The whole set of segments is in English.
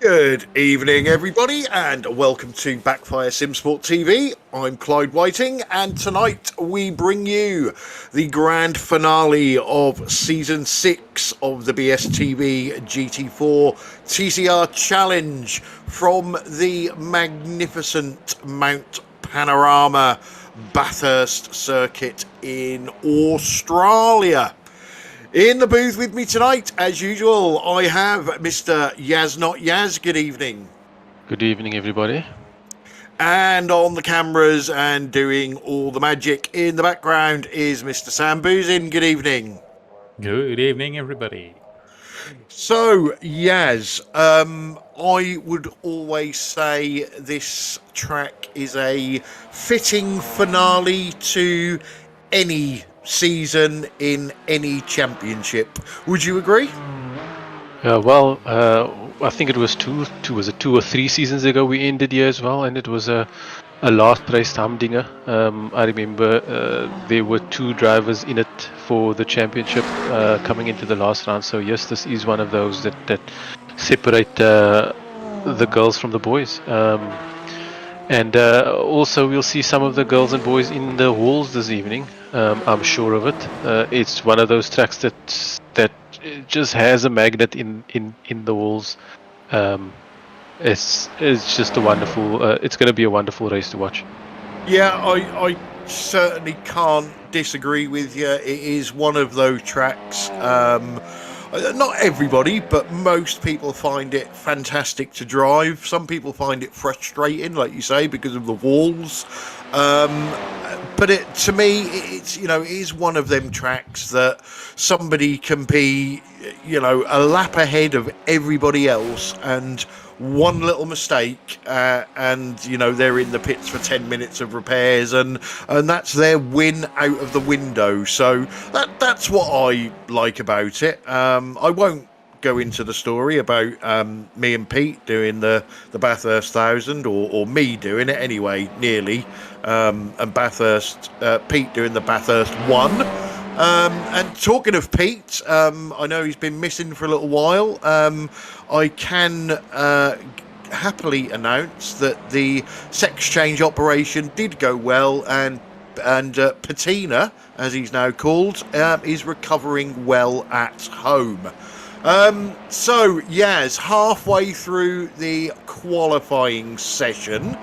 Good evening, everybody, and welcome to Backfire Simsport TV. I'm Clyde Whiting, and tonight we bring you the grand finale of Season 6 of the BSTV GT4 TCR Challenge from the magnificent Mount Panorama Bathurst circuit in Australia. In the booth with me tonight, as usual, I have Mr. Yaz Not Yaz. Good evening. Good evening, everybody. And on the cameras and doing all the magic in the background is Mr. Sam Boozin. Good evening. Good evening, everybody. So, Yaz, I would always say this track is a fitting finale to any season in any championship. Would you agree? I think it was two or three seasons ago we ended here as well, and it was a last race humdinger. I remember there were two drivers in it for the championship coming into the last round. So yes, this is one of those that separate the girls from the boys. And also we'll see some of the girls and boys in the walls this evening. I'm sure of it. It's one of those tracks that just has a magnet in the walls. It's just a wonderful. It's going to be a wonderful race to watch. Yeah, I certainly can't disagree with you. It is one of those tracks. Not everybody, but most people find it fantastic to drive. Some people find it frustrating, like you say, because of the walls. But to me, it is one of them tracks that somebody can be, a lap ahead of everybody else, and one little mistake, and they're in the pits for 10 minutes of repairs, and that's their win out of the window. So that's what I like about it. I won't go into the story about me and Pete doing the Bathurst 1000, or me doing it anyway, nearly, and Bathurst Pete doing the Bathurst 1. And talking of Pete, I know he's been missing for a little while. I can happily announce that the sex change operation did go well, and Patina, as he's now called, is recovering well at home. So, Yaz, halfway through the qualifying session,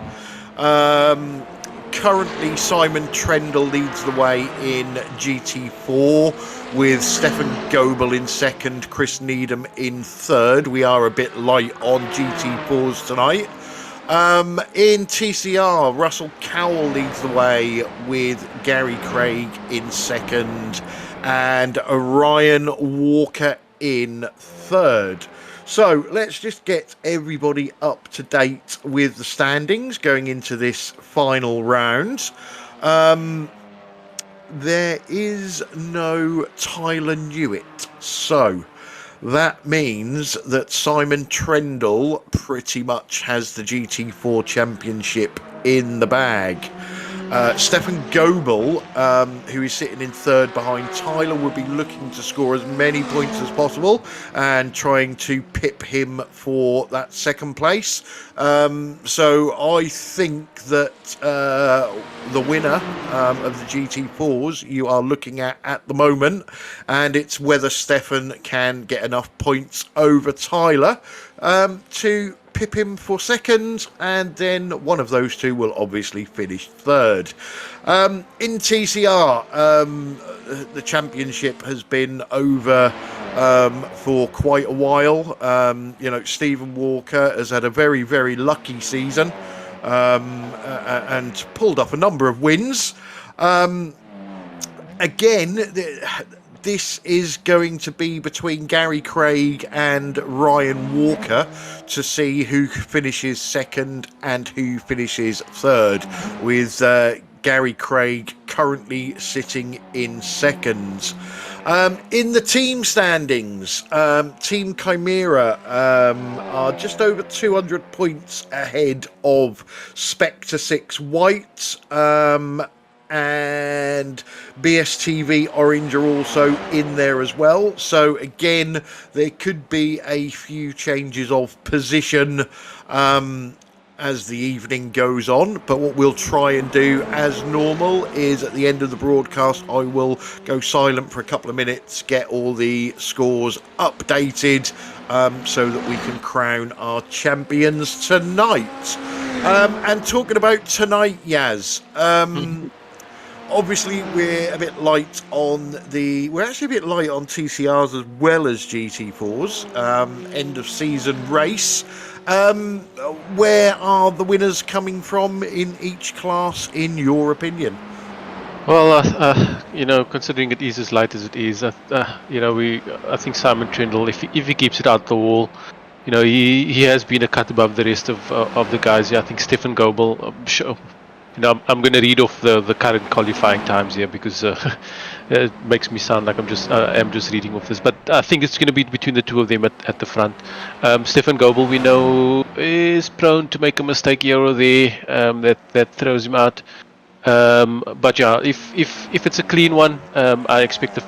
currently Simon Trendle leads the way in GT4 with Stefan Goebbel in second, Chris Needham in third. We are a bit light on GT4s tonight. In TCR, Russell Cowell leads the way with Gary Craig in second and Ryan Walker in third. So let's just get everybody up to date with the standings going into this final round. There is no Tyler Newitt, so that means that Simon Trendle pretty much has the GT4 championship in the bag. Stefan Goebbel, who is sitting in third behind Tyler, will be looking to score as many points as possible and trying to pip him for that second place. So I think that the winner of the GT4s you are looking at the moment, and it's whether Stefan can get enough points over Tyler to pip him for second, and then one of those two will obviously finish third. In TCR, the championship has been over for quite a while. Stephen Walker has had a very, very lucky season and pulled off a number of wins. Again, this is going to be between Gary Craig and Ryan Walker to see who finishes second and who finishes third, with Gary Craig currently sitting in second. In the team standings, Team Chimera are just over 200 points ahead of Spectre 6 White, and BSTV Orange are also in there as well. So again, there could be a few changes of position as the evening goes on, but what we'll try and do as normal is at the end of the broadcast I will go silent for a couple of minutes, get all the scores updated, so that we can crown our champions tonight. And talking about tonight, Yaz, obviously we're a bit light on we're actually a bit light on TCRs as well as GT4s, end of season race. Where are the winners coming from in each class, in your opinion? Well, considering it is as light as it is, I think Simon Trindle, if he keeps it out the wall, he has been a cut above the rest of the guys. Yeah, I think Stefan Goebbel, I'm sure. I'm going to read off the current qualifying times here because it makes me sound like I'm just reading off this. But I think it's going to be between the two of them at the front. Stefan Goebbel, we know, is prone to make a mistake here or there that throws him out. But yeah, if it's a clean one, I expect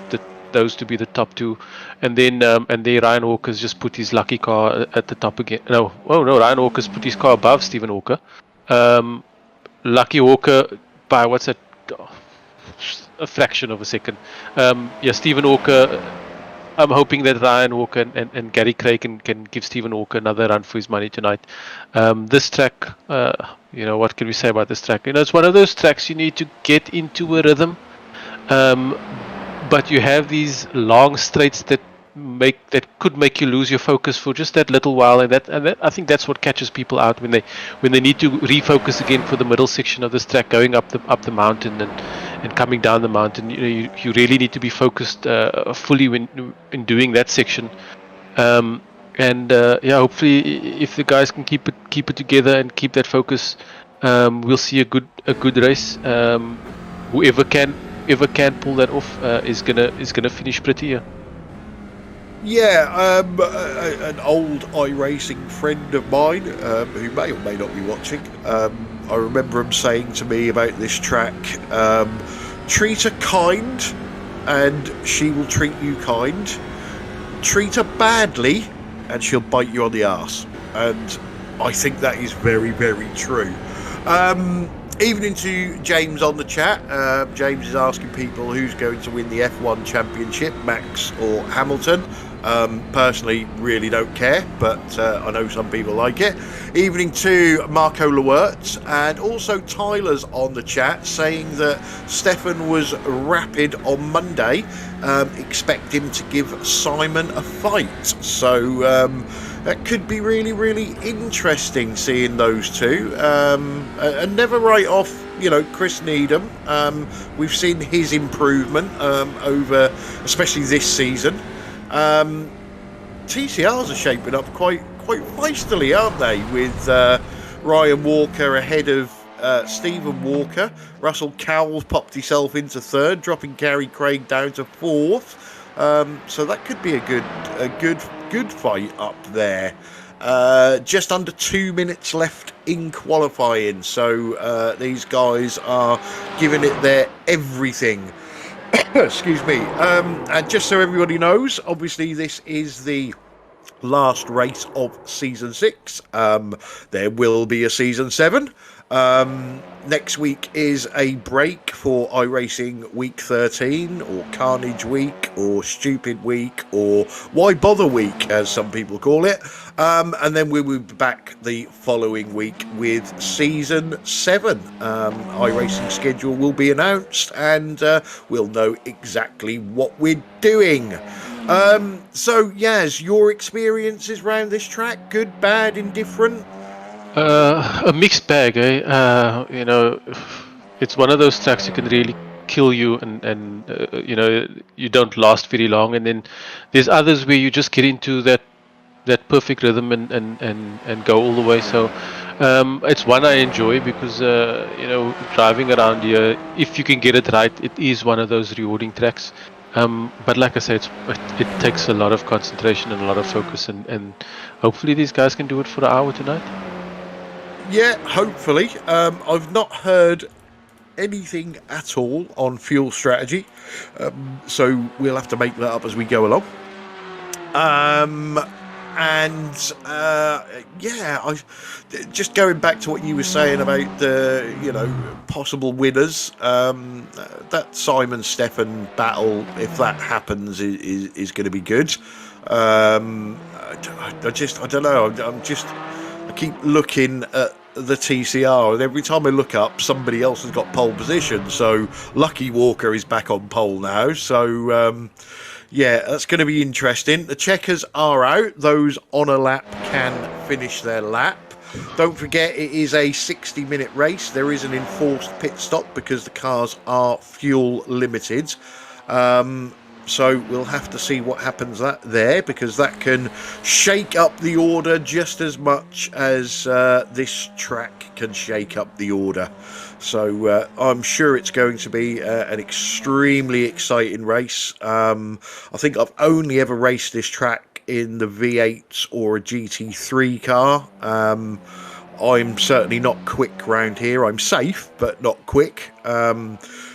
those to be the top two, and then Ryan Walker's just put his lucky car at the top again. No, Ryan Walker's put his car above Stephen Walker. Lucky Walker by a fraction of a second. Stephen Walker. I'm hoping that Ryan Walker and Gary Craig can give Stephen Walker another run for his money tonight. This track, what can we say about this track? It's one of those tracks you need to get into a rhythm, but you have these long straights that could make you lose your focus for just that little while, and that I think that's what catches people out when they need to refocus again for the middle section of this track, going up the mountain and coming down the mountain. You really need to be focused fully in doing that section. Hopefully, if the guys can keep it together and keep that focus, we'll see a good race. Whoever can pull that off is gonna finish prettier. Yeah, an old iRacing friend of mine, who may or may not be watching, I remember him saying to me about this track, treat her kind and she will treat you kind. Treat her badly and she'll bite you on the arse. And I think that is very, very true. Evening to James on the chat. James is asking people who's going to win the F1 championship, Max or Hamilton. Personally, really don't care, but I know some people like it. Evening to Marco Lewert, and also Tyler's on the chat saying that Stefan was rapid on Monday. Expect him to give Simon a fight. So that could be really, really interesting seeing those two. And never write off, Chris Needham. We've seen his improvement over, especially this season. TCRs are shaping up quite feistily, aren't they? With Ryan Walker ahead of Stephen Walker. Russell Cowles popped himself into third, dropping Gary Craig down to fourth. So that could be a good fight up there. Just under 2 minutes left in qualifying, so these guys are giving it their everything. Excuse me. And just so everybody knows, obviously this is the last race of season 6. There will be a season 7. Next week is a break for iRacing week 13, or Carnage week, or Stupid week, or Why Bother week, as some people call it. And then we will be back the following week with season 7. iRacing schedule will be announced, and we'll know exactly what we're doing. So, Yaz, your experiences around this track, good, bad, indifferent? A mixed bag, eh? It's one of those tracks that can really kill you, and you don't last very long. And then there's others where you just get into that perfect rhythm and go all the way. So it's one I enjoy because driving around here, if you can get it right, it is one of those rewarding tracks. But like I said, it takes a lot of concentration and a lot of focus, and hopefully these guys can do it for an hour tonight. Yeah, hopefully. I've not heard anything at all on fuel strategy, so we'll have to make that up as we go along. I just going back to what you were saying about the possible winners. That Simon Stefan battle, if that happens, is going to be good. I don't know. I keep looking at the TCR, and every time I look up, somebody else has got pole position. So Lucky Walker is back on pole now. So yeah, that's going to be interesting. The checkers are out. Those on a lap can finish their lap. Don't forget, it is a 60-minute race. There is an enforced pit stop because the cars are fuel limited. So we'll have to see what happens there, because that can shake up the order just as much as this track can shake up the order. So I'm sure it's going to be an extremely exciting race. I think I've only ever raced this track in the V8 or a GT3 car. I'm certainly not quick round here. I'm safe, but not quick.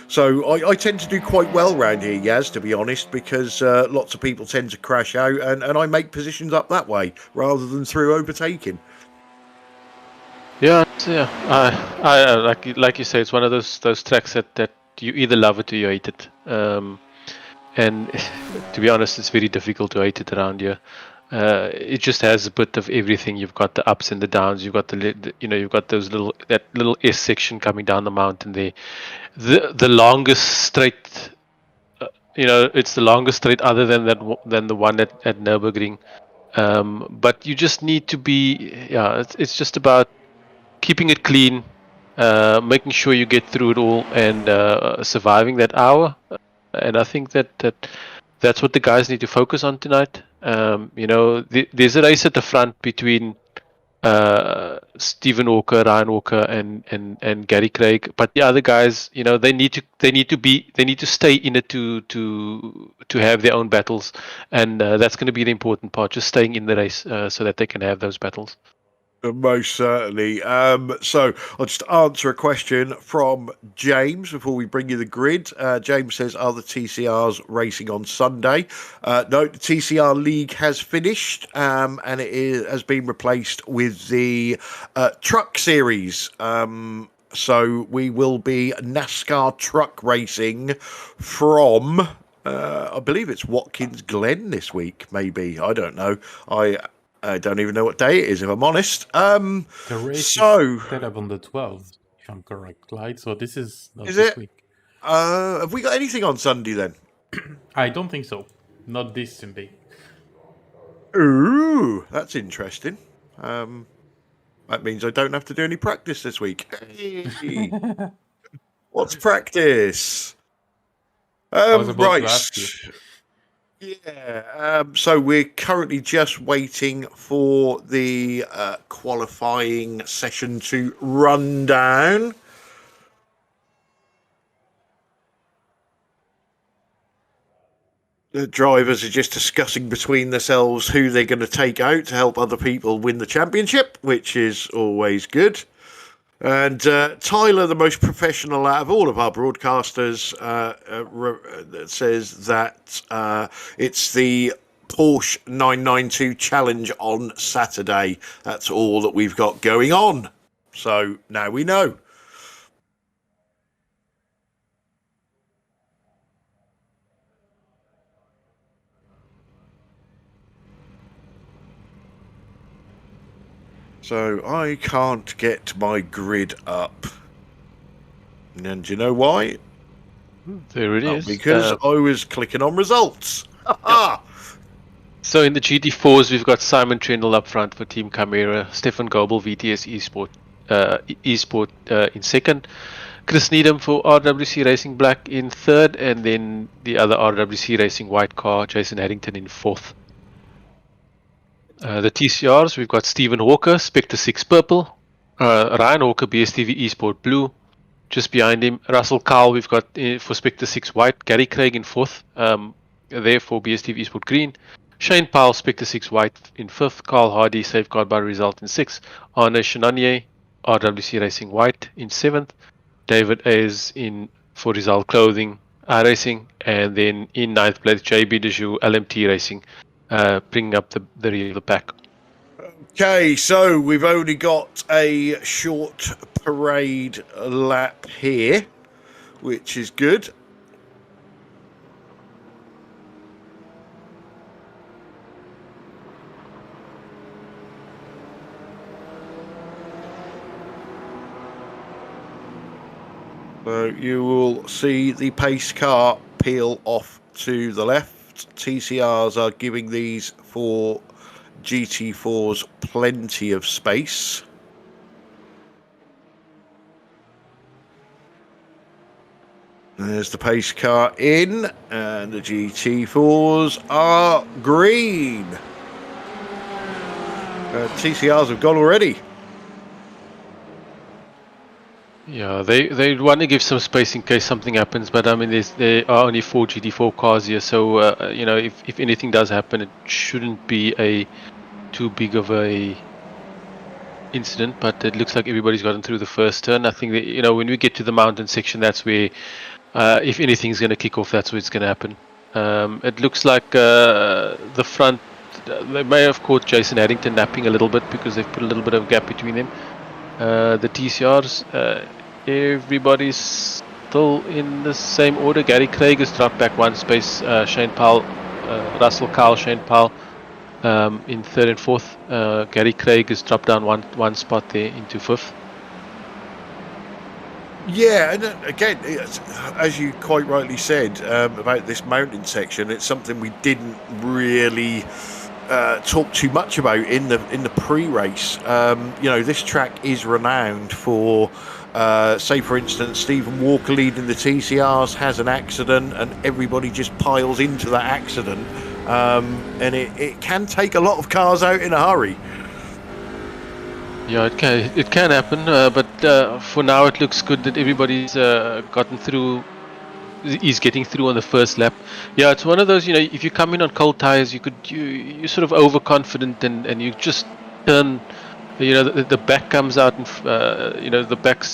So I tend to do quite well round here, Yaz, to be honest, because lots of people tend to crash out, and I make positions up that way rather than through overtaking. Yeah. I like you say, it's one of those tracks that you either love it or you hate it. And to be honest, it's very difficult to hate it around here. It just has a bit of everything. You've got the ups and the downs. You've got you've got that little S section coming down the mountain there. The longest straight, it's the longest straight other than the one at Nürburgring. But you just need to be, it's just about keeping it clean, making sure you get through it all, and surviving that hour. And I think that's what the guys need to focus on tonight. There's a race at the front between Stephen Walker, Ryan Walker, and Gary Craig. But the other guys, they need to stay in it to have their own battles, and that's going to be the important part. Just staying in the race so that they can have those battles. Most certainly. So I'll just answer a question from James before we bring you the grid. James says, are the TCRs racing on Sunday? No, the TCR League has finished, and it has been replaced with the Truck Series. So we will be NASCAR truck racing from, I believe it's Watkins Glen this week, maybe. I don't know. I don't even know what day it is, if I'm honest. The race is set up on the 12th, if I'm correct, Clyde. So this is not this week. Have we got anything on Sunday then? I don't think so. Not this Sunday. Ooh, that's interesting. That means I don't have to do any practice this week. Hey. What's practice? I was about right. to ask you. Yeah, so we're currently just waiting for the qualifying session to run down. The drivers are just discussing between themselves who they're going to take out to help other people win the championship, which is always good. And Tyler, the most professional out of all of our broadcasters, says that it's the Porsche 992 Challenge on Saturday. That's all that we've got going on. So now we know. So I can't get my grid up. And do you know why? There it is. Because I was clicking on results. Yep. So in the GT4s, we've got Simon Trindle up front for Team Chimera, Stefan Goebbel, VTS Esport in second, Chris Needham for RWC Racing Black in third, and then the other RWC Racing White car, Jason Haddington, in fourth. The TCRs, we've got Stephen Walker, Spectre 6 Purple, Ryan Walker, BSTV Esport Blue. Just behind him, Russell Cowell, we've got for Spectre 6 White, Gary Craig in fourth, there for BSTV Esport Green. Shane Powell, Spectre 6 White in fifth, Carl Hardy, Safeguard by Result in sixth, Arne Chenanier, RWC Racing White in seventh, David is in for Rizal Clothing, iRacing, and then in 9th place, JB Dejoux, LMT Racing, bringing up the rear of the pack. Okay, so we've only got a short parade lap here, which is good. So you will see the pace car peel off to the left. TCRs are giving these 4 GT4s plenty of space. There's the pace car in, and the GT4s are green. TCRs have gone already. Yeah, they want to give some space in case something happens, but I mean, there are only 4 GT4 cars here, so you know, if anything does happen, it shouldn't be too big of a incident. But it looks like everybody's gotten through the first turn. I think that, you know, when we get to the mountain section, that's where, if anything's going to kick off, that's where it's going to happen. It looks like the front, they may have caught Jason Haddington napping a little bit because they've put a little bit of gap between them. The TCRs, everybody's still in the same order. Gary Craig has dropped back 1 space. Shane Powell, Russell Kyle, Shane Powell in 3rd and 4th. Gary Craig has dropped down one spot there into 5th. Yeah, and again, as you quite rightly said about this mountain section, it's something we didn't really talk too much about in the pre-race. You know, this track is renowned for, say for instance, Stephen Walker leading the TCRs has an accident and everybody just piles into that accident, and it can take a lot of cars out in a hurry. Yeah, it can happen, but for now it looks good that everybody's gotten through. He's getting through on the first lap. Yeah, it's one of those, you know, if you come in on cold tires, you're sort of overconfident and you just turn, you know, the back comes out and you know, the back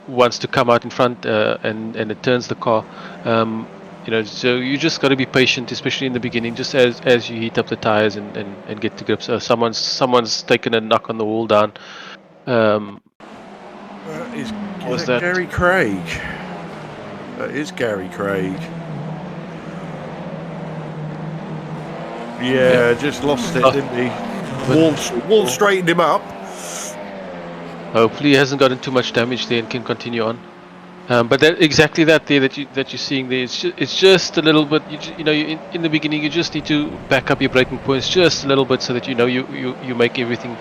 wants to come out in front and it turns the car. You know, so you just got to be patient, especially in the beginning, just as you heat up the tires and get to grips. Someone's taken a knock on the wall down. Is Was that that Gary Craig? That is Gary Craig. Yeah, just lost it, didn't he? Wall straightened him up. Hopefully he hasn't gotten too much damage there and can continue on. But exactly that there that you're seeing there, it's just a little bit. You know, in the beginning you just need to back up your braking points just a little bit so that you know you make everything,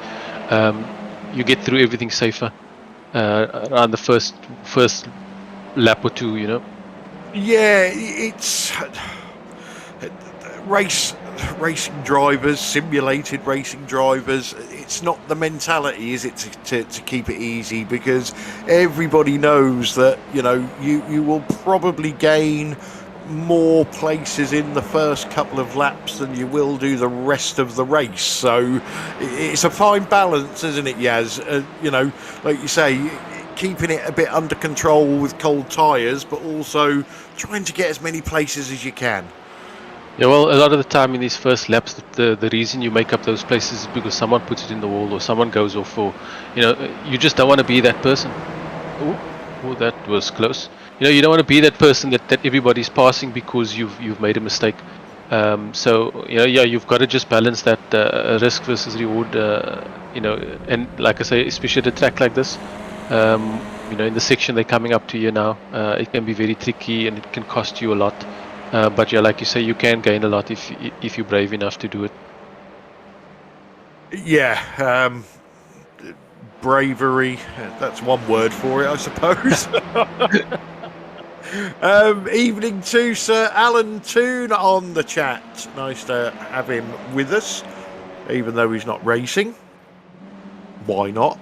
you get through everything safer around the first lap or two. You know. Yeah, it's racing drivers, simulated racing drivers. It's not the mentality, is it, to keep it easy, because everybody knows that, you know, you will probably gain more places in the first couple of laps than you will do the rest of the race. So it's a fine balance, isn't it, Yaz? You know, like you say, keeping it a bit under control with cold tyres, but also trying to get as many places as you can. Yeah, well, a lot of the time in these first laps, the reason you make up those places is because someone puts it in the wall or someone goes off, or, you know, you just don't want to be that person. Oh, that was close. You know, you don't want to be that person that everybody's passing because you've made a mistake. So, you know, yeah, you've got to just balance that risk versus reward, you know, and like I say, especially at a track like this, you know, in the section they're coming up to you now, it can be very tricky and it can cost you a lot. But yeah, like you say, you can gain a lot if you're brave enough to do it. Yeah, bravery, that's one word for it, I suppose. Evening to Sir Alan Toon on the chat. Nice to have him with us, even though he's not racing. Why not?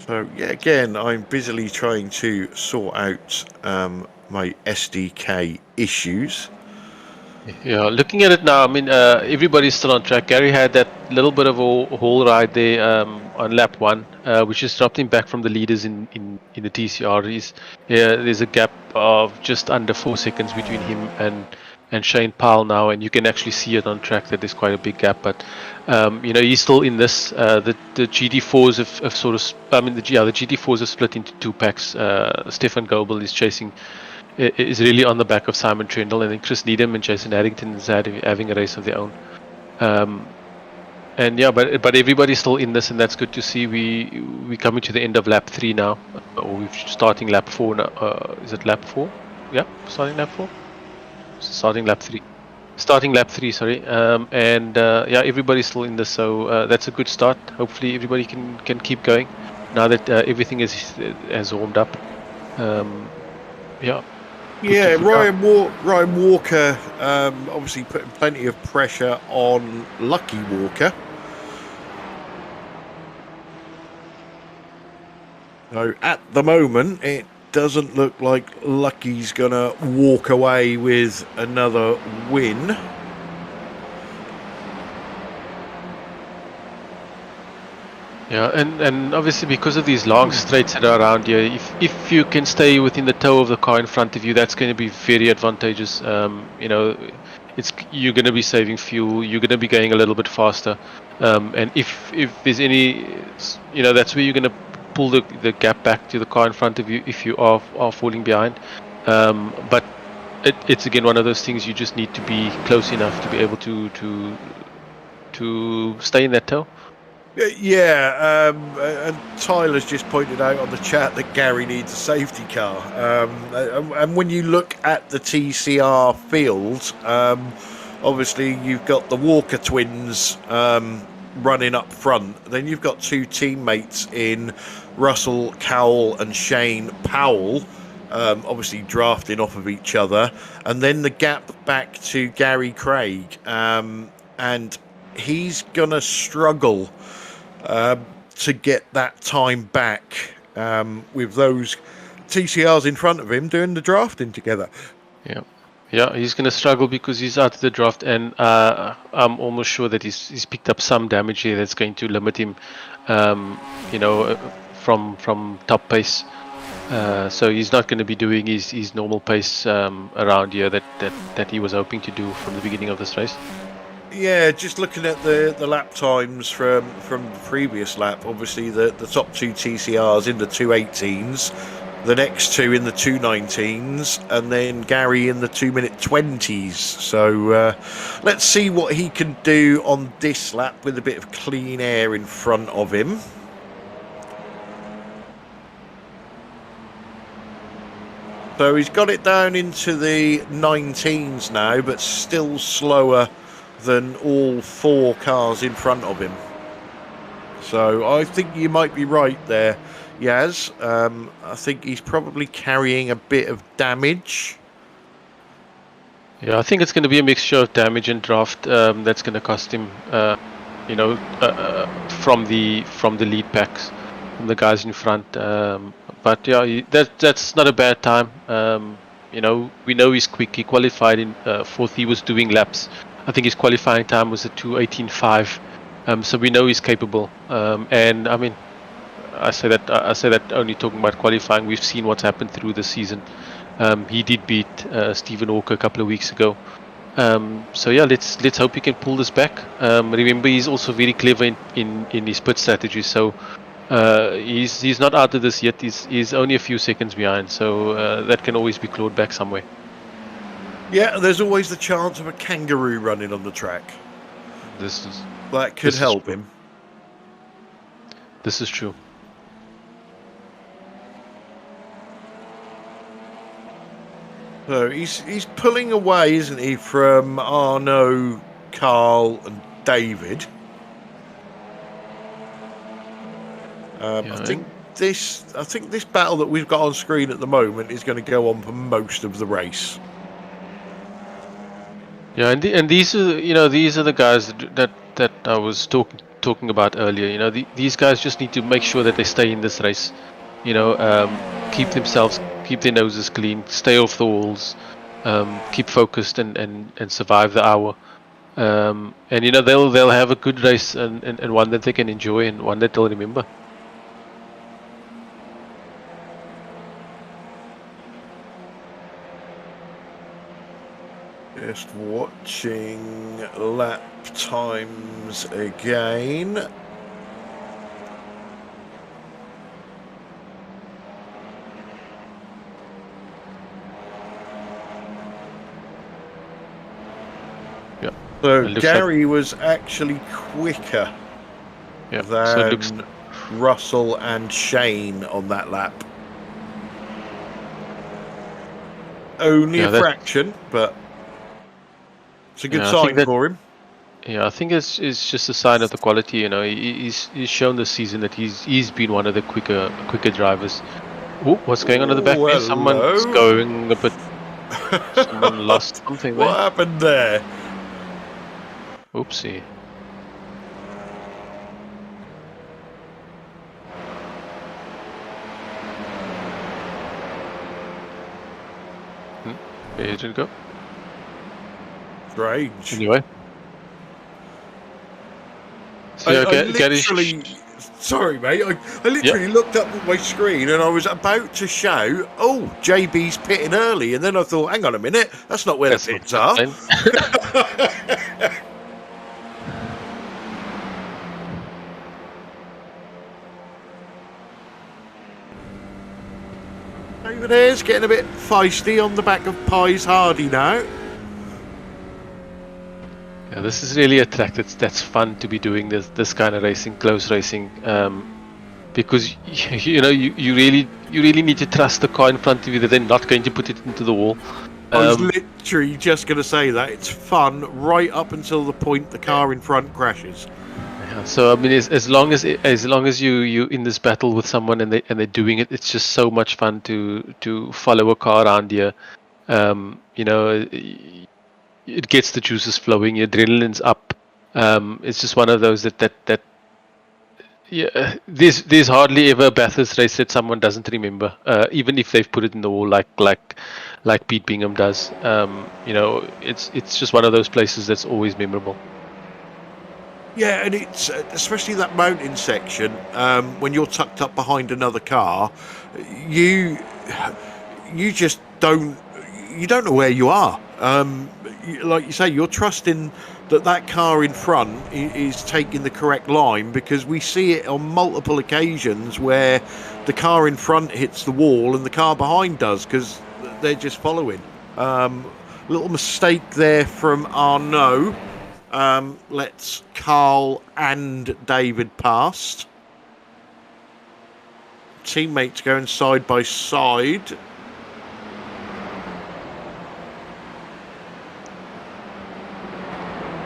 So yeah, again, I'm busily trying to sort out my SDK issues. Yeah, looking at it now, I mean, everybody's still on track. Gary had that little bit of a whole ride there on lap one, which has dropped him back from the leaders in the TCR. There's a gap of just under 4 seconds between him and Shane Powell now, and you can actually see it on track that there's quite a big gap. But he's still in this. The GT4s have sort of, the GT4s have split into two packs. Stefan Goebbel is chasing. Is really on the back of Simon Trendle, and then Chris Needham and Jason Addington is having a race of their own. But everybody's still in this, and that's good to see. We coming to the end of lap 3 now, or we're starting lap 4 now. Is it lap 4? Yeah, starting lap 4. Starting lap 3. Starting lap 3, sorry. Everybody's still in this, so that's a good start. Hopefully, everybody can keep going now that everything has warmed up. Yeah, Ryan Walker obviously putting plenty of pressure on Lucky Walker. So at the moment, it doesn't look like Lucky's going to walk away with another win. Yeah, and obviously because of these long straights that are around here, if you can stay within the toe of the car in front of you, that's going to be very advantageous. You're going to be saving fuel, you're going to be going a little bit faster, and if there's any, that's where you're going to pull the gap back to the car in front of you if you are falling behind. But it's again one of those things you just need to be close enough to be able to stay in that toe. Yeah, and Tyler's just pointed out on the chat that Gary needs a safety car. And when you look at the TCR field, obviously you've got the Walker twins running up front. Then you've got two teammates in Russell Cowell and Shane Powell, obviously drafting off of each other. And then the gap back to Gary Craig. And he's going to struggle to get that time back with those TCRs in front of him doing the drafting together. Yeah, he's going to struggle because he's out of the draft, and I'm almost sure that he's picked up some damage here that's going to limit him, from top pace. So he's not going to be doing his normal pace around here that he was hoping to do from the beginning of this race. Yeah, just looking at the lap times from the previous lap, obviously the top two TCRs in the 2:18s, the next two in the 2:19s, and then Gary in the 2-minute 20s. So let's see what he can do on this lap with a bit of clean air in front of him. So he's got it down into the 19s now, but still slower than all four cars in front of him. So I think you might be right there, Yaz. I think he's probably carrying a bit of damage. Yeah, I think it's going to be a mixture of damage and draft that's going to cost him, from the lead packs, from the guys in front. But yeah, that's not a bad time. We know he's quick. He qualified in fourth. He was doing laps. I think his qualifying time was a 2:18.5, so we know he's capable. And I mean, I say that only talking about qualifying. We've seen what's happened through the season. He did beat Stephen Walker a couple of weeks ago. So yeah, let's hope he can pull this back. Remember, he's also very clever in his pit strategy. So he's not out of this yet. He's only a few seconds behind. So that can always be clawed back somewhere. Yeah, there's always the chance of a kangaroo running on the track. That could help him. This is true. So he's pulling away, isn't he, from Arno, Carl, and David. I think this battle that we've got on screen at the moment is going to go on for most of the race. Yeah, and these are the guys that I was talking about earlier. These guys just need to make sure that they stay in this race. Keep their noses clean, stay off the walls, keep focused and survive the hour. And they'll have a good race and one that they can enjoy and one that they'll remember. Just watching lap times again. Yeah. So Gary was actually quicker than Russell and Shane on that lap. Only a fraction, but it's a good sign for him. Yeah, I think it's just a sign of the quality. He's shown this season that he's been one of the quicker drivers. Oh, what's going on in the back there? Someone's going a bit. Someone lost something there. What happened there? Oopsie. Where did it go? Strange. Anyway. So sorry mate, I literally looked up at my screen and I was about to shout, oh, JB's pitting early, and then I thought, hang on a minute, that's not where the pits are. David Ayres getting a bit feisty on the back of Pies Hardy now. Yeah, this is really a track that's fun to be doing this kind of racing, close racing, because you really need to trust the car in front of you that they're not going to put it into the wall. I was literally just going to say that it's fun right up until the point the car in front crashes. Yeah, so I mean, as long as you in this battle with someone and they're doing it, it's just so much fun to follow a car around here. It gets the juices flowing, your adrenaline's up. It's just one of those that there's hardly ever a Bathurst race that someone doesn't remember, even if they've put it in the wall like Pete Bingham does. It's just one of those places that's always memorable. Yeah, and it's especially that mountain section when you're tucked up behind another car, you just don't know where you are. Like you say, you're trusting that car in front is taking the correct line, because we see it on multiple occasions where the car in front hits the wall and the car behind does, because they're just following. Little mistake there from Arnaud. Lets Carl and David past. Teammates going side by side.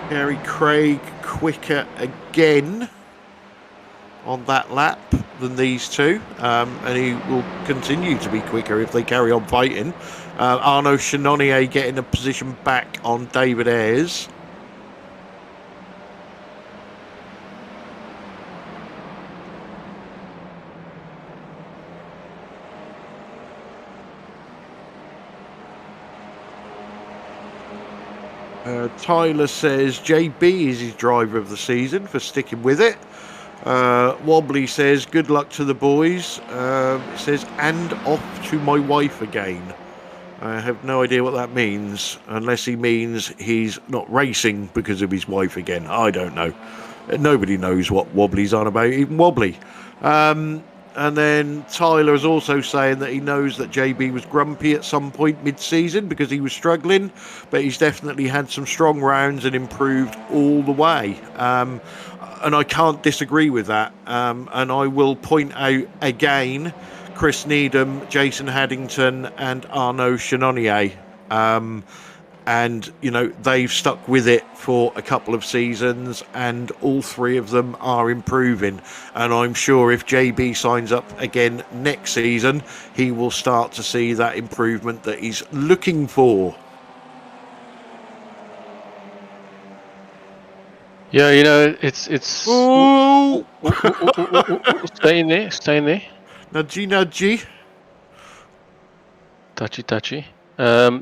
Gary Craig quicker again on that lap than these two, and he will continue to be quicker if they carry on fighting. Arnaud Chenonnier getting a position back on David Ayres. Tyler says JB is his driver of the season for sticking with it. Wobbly says good luck to the boys. It says and off to my wife again. I have no idea what that means, unless he means he's not racing because of his wife again. I don't know. Nobody knows what Wobbly's on about, even Wobbly. And then Tyler is also saying that he knows that JB was grumpy at some point mid-season because he was struggling, but he's definitely had some strong rounds and improved all the way. And I can't disagree with that. And I will point out again Chris Needham, Jason Haddington and Arnaud Chenonnier. And, they've stuck with it for a couple of seasons and all three of them are improving. And I'm sure if JB signs up again next season, he will start to see that improvement that he's looking for. Yeah, it's... Ooh. Stay in there. Nudgy. Touchy. So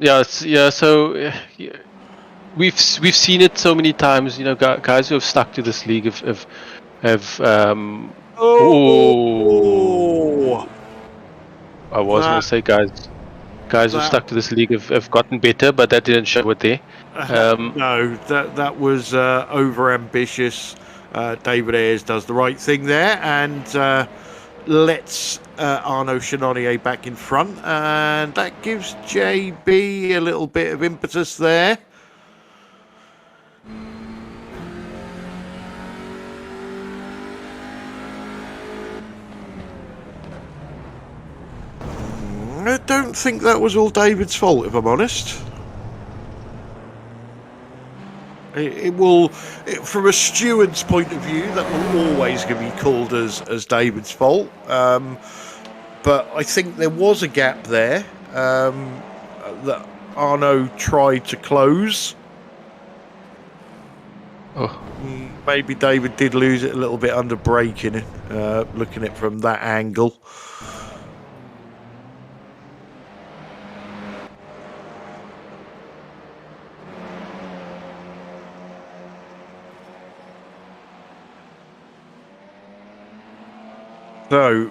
we've seen it so many times. You know, guys who have stuck to this league have Oh, I was going to say guys who've that stuck to this league have gotten better, but that didn't show it there. no, that was over ambitious. David Ayres does the right thing there and lets Arnaud Chenonnier back in front, and that gives JB a little bit of impetus there. I don't think that was all David's fault, if I'm honest. It will, from a steward's point of view, that will always be called as David's fault. But I think there was a gap there that Arnaud tried to close. Maybe David did lose it a little bit under braking, looking at it from that angle. So,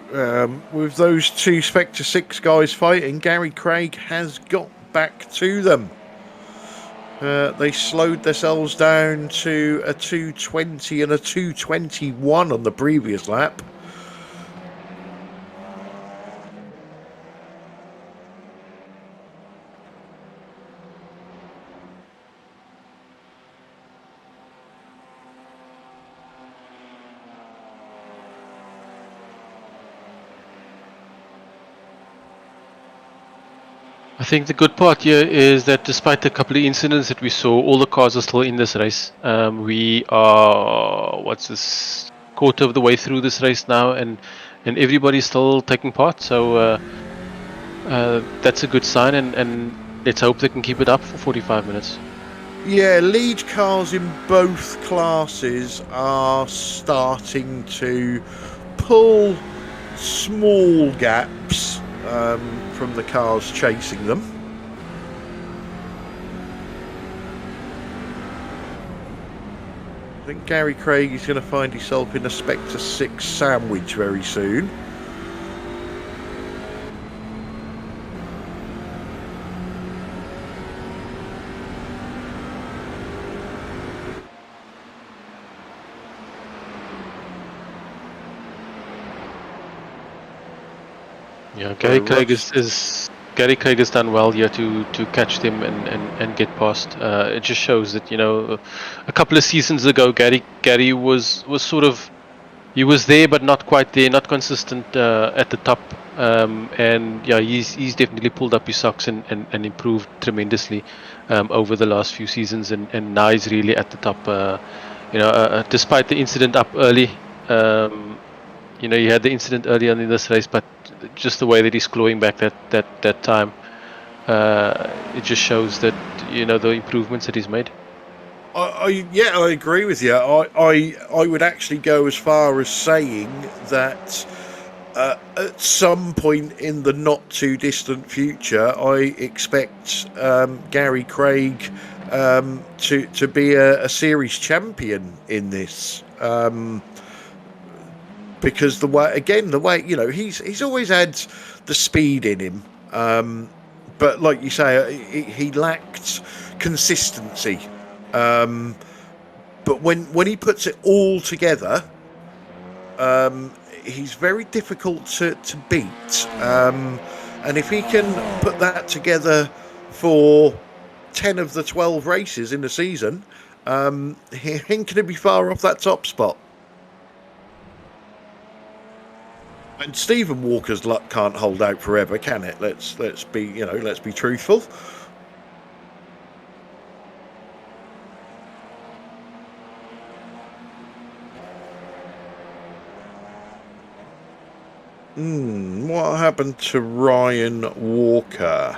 with those two Spectre 6 guys fighting, Gary Craig has got back to them. They slowed themselves down to a 2:20 and a 2:21 on the previous lap. I think the good part here is that despite a couple of incidents that we saw, all the cars are still in this race. We are, quarter of the way through this race now, and everybody's still taking part. So that's a good sign, and let's hope they can keep it up for 45 minutes. Yeah, lead cars in both classes are starting to pull small gaps from the cars chasing them. I think Gary Craig is going to find himself in a Spectre 6 sandwich very soon. Yeah, Gary Craig has done well here to catch them and get past. It just shows that, you know, a couple of seasons ago, Gary was sort of, he was there but not quite there, not consistent at the top. And yeah, he's definitely pulled up his socks and improved tremendously over the last few seasons, and now he's really at the top. Despite the incident up early. You know, you had the incident early on in this race, but just the way that he's clawing back that time, it just shows that, you know, the improvements that he's made. I agree with you. I would actually go as far as saying that at some point in the not too distant future, I expect Gary Craig to be a series champion in this. Because the way, you know, he's always had the speed in him, but like you say, he lacked consistency. But when he puts it all together, he's very difficult to beat. And if he can put that together for 10 of the 12 races in the season, he ain't going to be far off that top spot. And Stephen Walker's luck can't hold out forever, can it? Let's be truthful. What happened to Ryan Walker?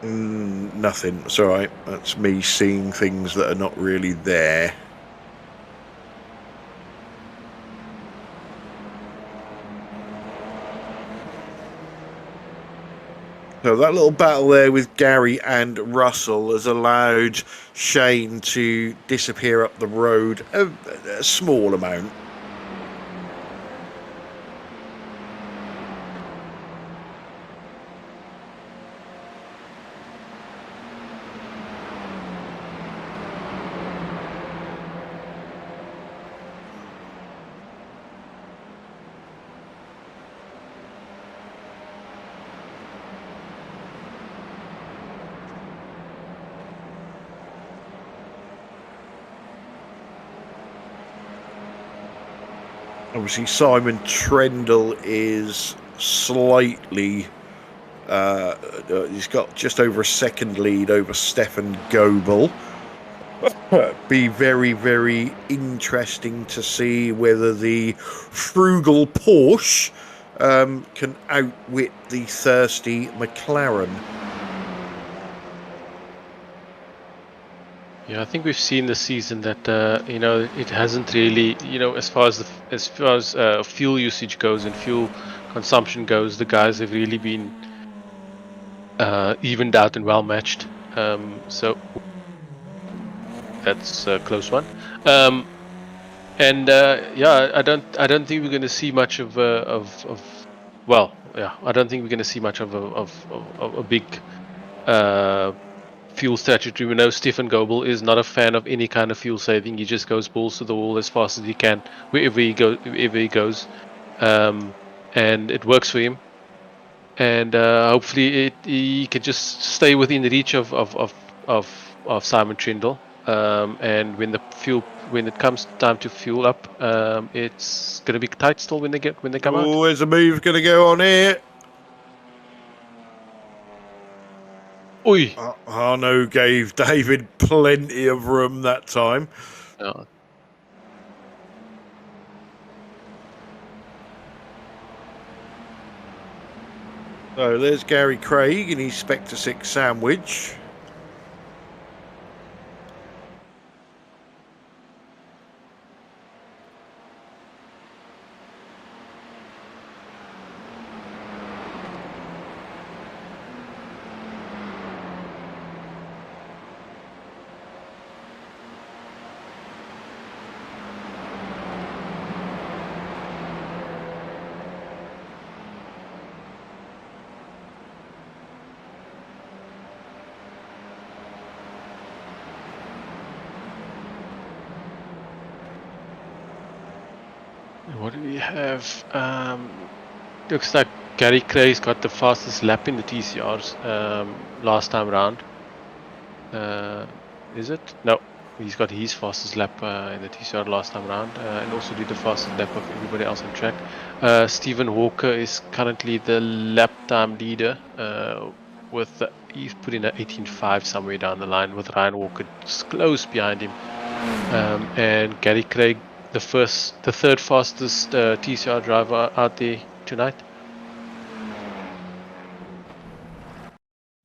Nothing. It's all right. That's me seeing things that are not really there. So that little battle there with Gary and Russell has allowed Shane to disappear up the road a small amount. Obviously, Simon Trendle is slightly... he's got just over a second lead over Stefan Goebbel. Be very, very interesting to see whether the frugal Porsche can outwit the thirsty McLaren. Yeah, I think we've seen this season that you know, it hasn't really, you know, as far as fuel usage goes and fuel consumption goes, the guys have really been evened out and well matched. So that's a close one. And yeah, I don't think we're going to see much of well, yeah, I don't think we're going to see much of a big fuel strategy. We know Stefan Goebbel is not a fan of any kind of fuel saving. He just goes balls to the wall as fast as he can wherever he goes, and it works for him. And hopefully he can just stay within the reach of Simon Trindle. And when it comes time to fuel up, it's gonna be tight still when they come out. Oh, there's a move going to go on here. Oi! Arno gave David plenty of room that time. Oh. So there's Gary Craig in his Spectre 6 sandwich. What do we have? Looks like Gary Craig's got the fastest lap in the TCRs last time around. Is it? No, he's got his fastest lap in the TCR last time around, and also did the fastest lap of everybody else on track. Stephen Walker is currently the lap time leader he's put in an 18.5 somewhere down the line, with Ryan Walker just close behind him, and Gary Craig, the third fastest TCR driver out there tonight.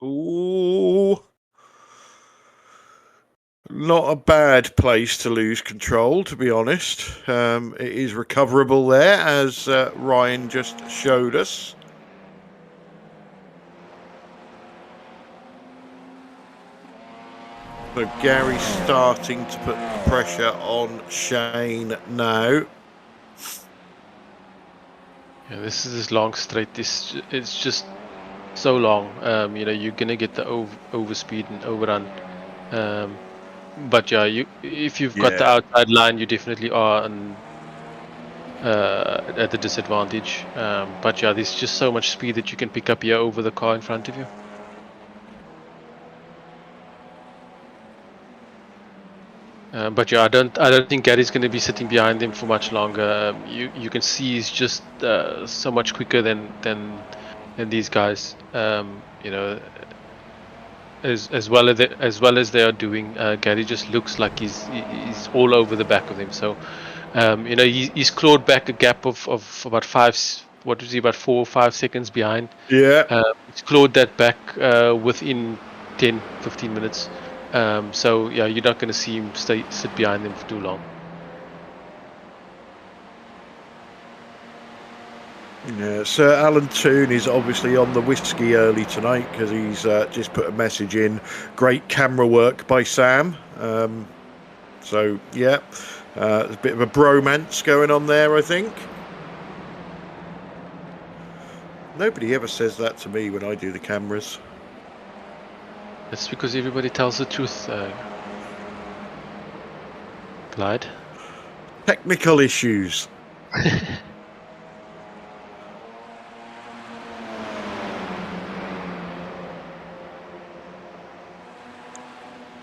Ooh. Not a bad place to lose control, to be honest. It is recoverable there, as Ryan just showed us. So Gary's starting to put pressure on Shane now. Yeah, this is this long straight. It's just so long. You know, you're gonna get the overspeed and overrun. But yeah, if you've got the outside line, you definitely are at a disadvantage. But yeah, there's just so much speed that you can pick up here over the car in front of you. But yeah, I don't think Gary's going to be sitting behind him for much longer. You can see he's just so much quicker than these guys. You know, as well as they are doing, Gary just looks like he's all over the back of him. So you know, he's clawed back a gap of about about 4 or 5 seconds behind. Yeah, he's clawed that back within 10-15 minutes. So yeah, you're not going to see him sit behind them for too long. Yeah, Sir Alan Toon is obviously on the whiskey early tonight because he's just put a message in. Great camera work by Sam. So, yeah, there's a bit of a bromance going on there, I think. Nobody ever says that to me when I do the cameras. That's because everybody tells the truth, Clyde. Technical issues.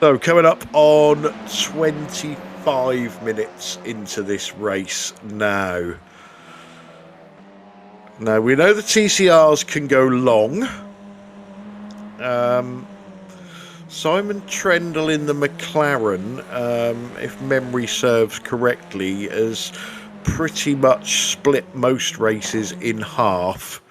So coming up on 25 minutes into this race now. Now we know the TCRs can go long. Simon Trendle in the McLaren, if memory serves correctly, has pretty much split most races in half.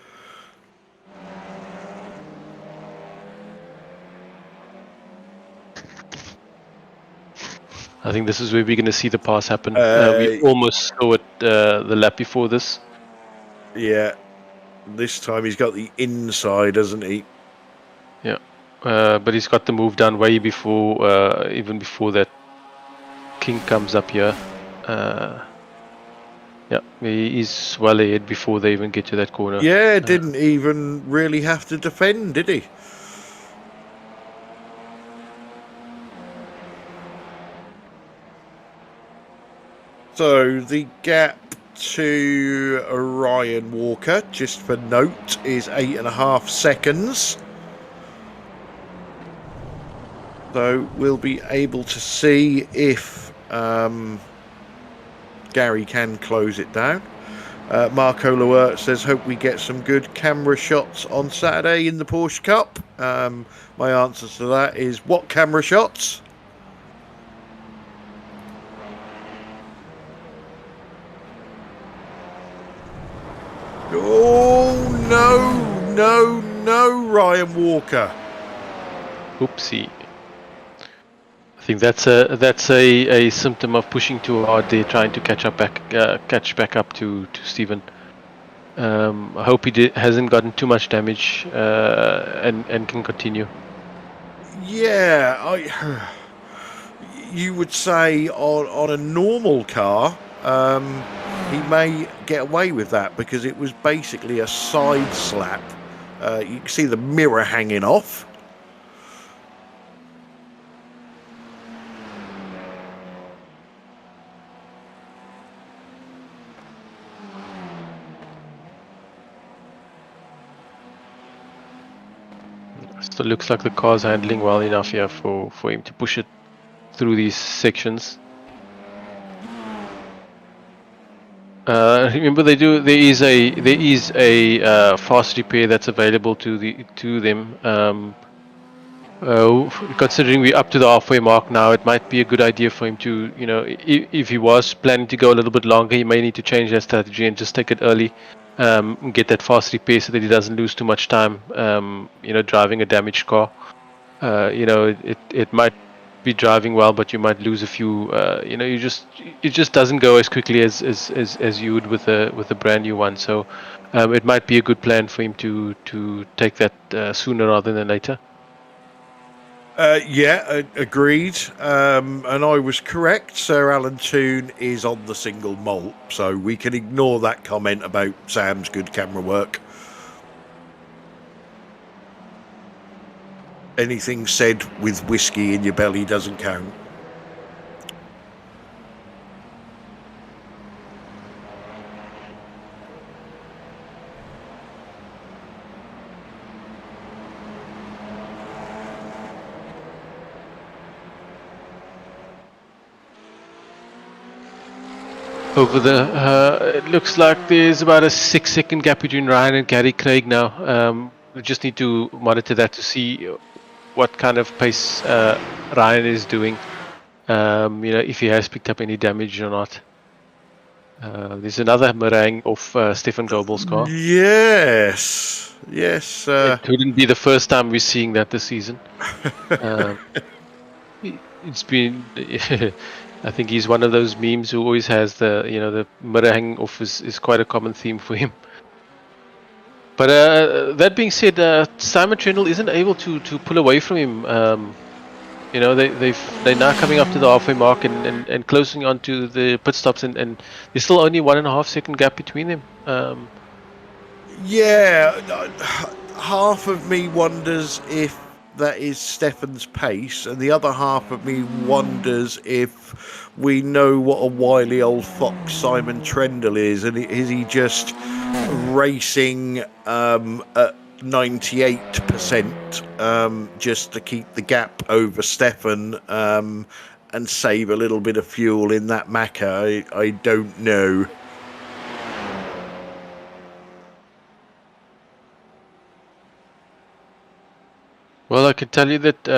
I think this is where we're going to see the pass happen. We almost saw it the lap before this. Yeah, this time he's got the inside, hasn't he? Yeah, but he's got the move done way before, even before that King comes up here. Yeah, he's well ahead before they even get to that corner. Yeah, didn't even really have to defend, did he? So the gap to Ryan Walker, just for note, is 8.5 seconds. So we'll be able to see if Gary can close it down. Marco Loer says, hope we get some good camera shots on Saturday in the Porsche Cup. My answer to that is, what camera shots? Oh, no, Ryan Walker. Oopsie. I think that's a symptom of pushing too hard there, trying to catch back up to Stephen. I hope he hasn't gotten too much damage and can continue. Yeah, you would say on a normal car, he may get away with that because it was basically a side slap. You can see the mirror hanging off. So it looks like the car's handling well enough here for him to push it through these sections. Remember, there is a fast repair that's available to them. Considering we're up to the halfway mark now, it might be a good idea for him to, if he was planning to go a little bit longer, he may need to change that strategy and just take it early, get that fast repair so that he doesn't lose too much time, driving a damaged car. It might be driving well, but you might lose a few. It just doesn't go as quickly as you would with a brand new one. So it might be a good plan for him to take that sooner rather than later. Agreed. And I was correct. Sir Alan Toon is on the single malt, so we can ignore that comment about Sam's good camera work. Anything said with whiskey in your belly doesn't count. Over it looks like there's about a 6-second gap between Ryan and Gary Craig now. We just need to monitor that to see what kind of pace Ryan is doing. If he has picked up any damage or not. There's another meringue of Stefan Goebbel's car. Yes. It wouldn't be the first time we're seeing that this season. It's been. I think he's one of those memes who always has the meringue off is quite a common theme for him. But that being said, Simon Trindle isn't able to pull away from him. You know, they're now coming up to the halfway mark and closing onto the pit stops, and there's still only 1.5 second gap between them. Yeah, half of me wonders if that is Stefan's pace, and the other half of me wonders if we know what a wily old fox Simon Trindle is, and is he just racing at 98% just to keep the gap over Stefan and save a little bit of fuel in that Macca? I don't know. Well, I can tell you that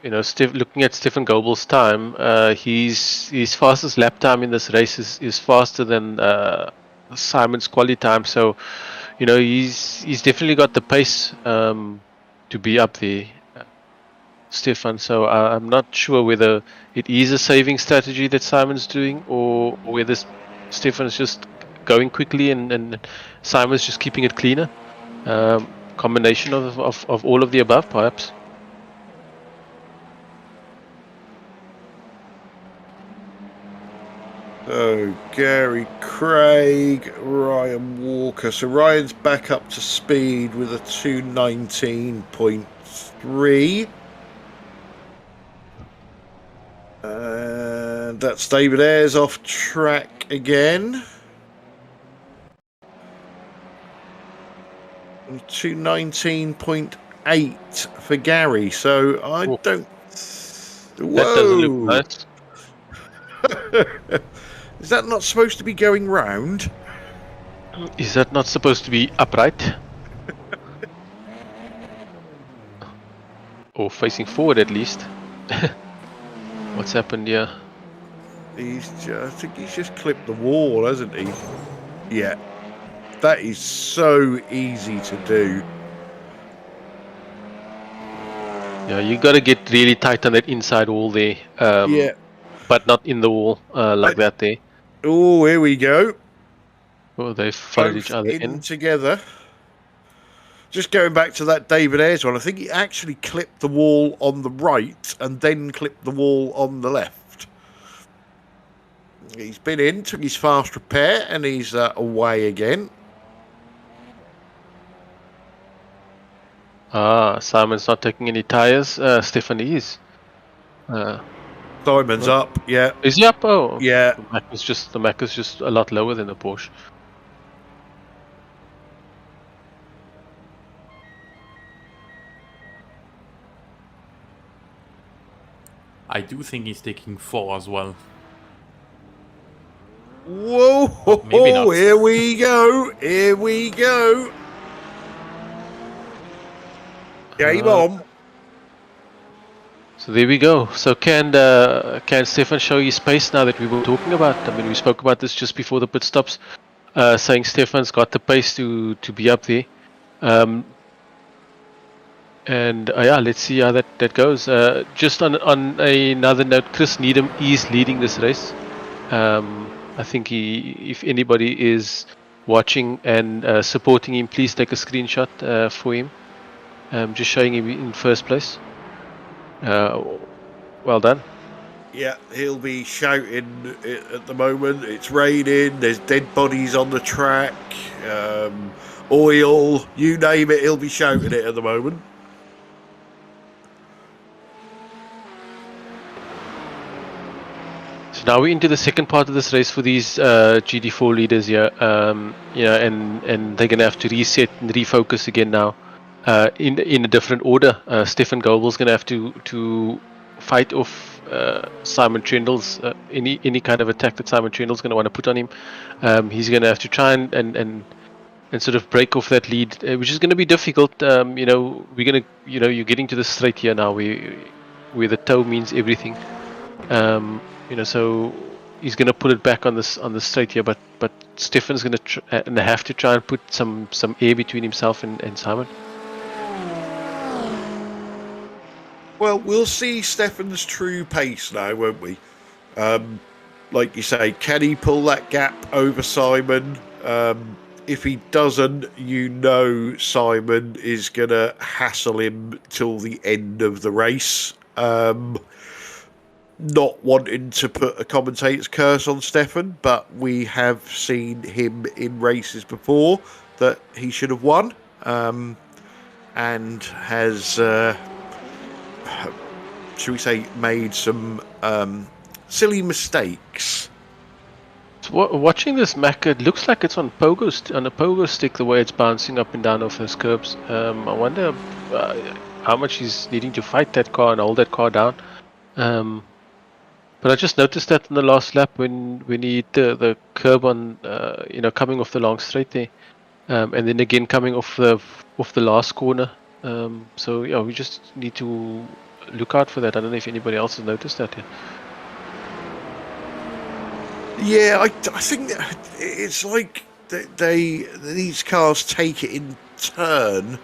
you know, looking at Stefan Goebbel's time, his fastest lap time in this race is faster than Simon's quali time. So, you know, he's definitely got the pace to be up there, Stefan. So I'm not sure whether it is a saving strategy that Simon's doing, or whether Stefan's just going quickly and Simon's just keeping it cleaner. Combination of all of the above, perhaps. So Gary Craig, Ryan Walker. So Ryan's back up to speed with a 2:19.3. And that's David Ayres off track again. 2:19.8 for Gary. So I don't. Whoa. That doesn't look nice. Is that not supposed to be going round? Is that not supposed to be upright? Or facing forward at least? What's happened here? I think he's just clipped the wall, hasn't he? Yeah. That is so easy to do. Yeah, you got to get really tight on that inside wall there. Yeah. But not in the wall like that there. Oh, here we go. Oh, they followed each other in together. Just going back to that David Ayres one, I think he actually clipped the wall on the right and then clipped the wall on the left. He's been in, took his fast repair, and he's away again. Simon's not taking any tyres. Stefan is. Simon's up, yeah. Is he up? Oh, yeah. The Mac is just a lot lower than the Porsche. I do think he's taking 4 as well. Whoa! Maybe not. Here we go! Here we go! Game on! So there we go. So can Stefan show his pace now that we were talking about? I mean, we spoke about this just before the pit stops, saying Stefan's got the pace to be up there. And yeah, let's see how that goes. Just on another note, Chris Needham is leading this race. I think if anybody is watching and supporting him, please take a screenshot for him. Just showing him in first place. Well done. Yeah, he'll be shouting at the moment. It's raining, there's dead bodies on the track, oil, you name it, he'll be shouting it at the moment. So now we're into the second part of this race for these GT4 leaders here. You know, and they're gonna have to reset and refocus again now. In a different order. Stefan Goebbel's going to have to fight off Simon Trindle's any kind of attack that Simon Trindle's going to want to put on him. He's going to have to try and sort of break off that lead, which is going to be difficult. You know, you're getting to the straight here now, where the toe means everything. You know, so he's going to put it back on the straight here, but Stefan's going to have to try and put some air between himself and Simon. Well, we'll see Stefan's true pace now, won't we? Like you say, can he pull that gap over Simon? if he doesn't, you know Simon is going to hassle him till the end of the race. Not wanting to put a commentator's curse on Stefan, but we have seen him in races before that he should have won, and has, should we say, made some silly mistakes. Watching this Mac, it looks like it's on a pogo stick, the way it's bouncing up and down off those curbs. I wonder how much he's needing to fight that car and hold that car down. But I just noticed that in the last lap when he hit the curb on, coming off the long straight there, and then again coming off the last corner. So yeah, we just need to look out for that. I don't know if anybody else has noticed that yet. Yeah, I think it's like these cars take it in turn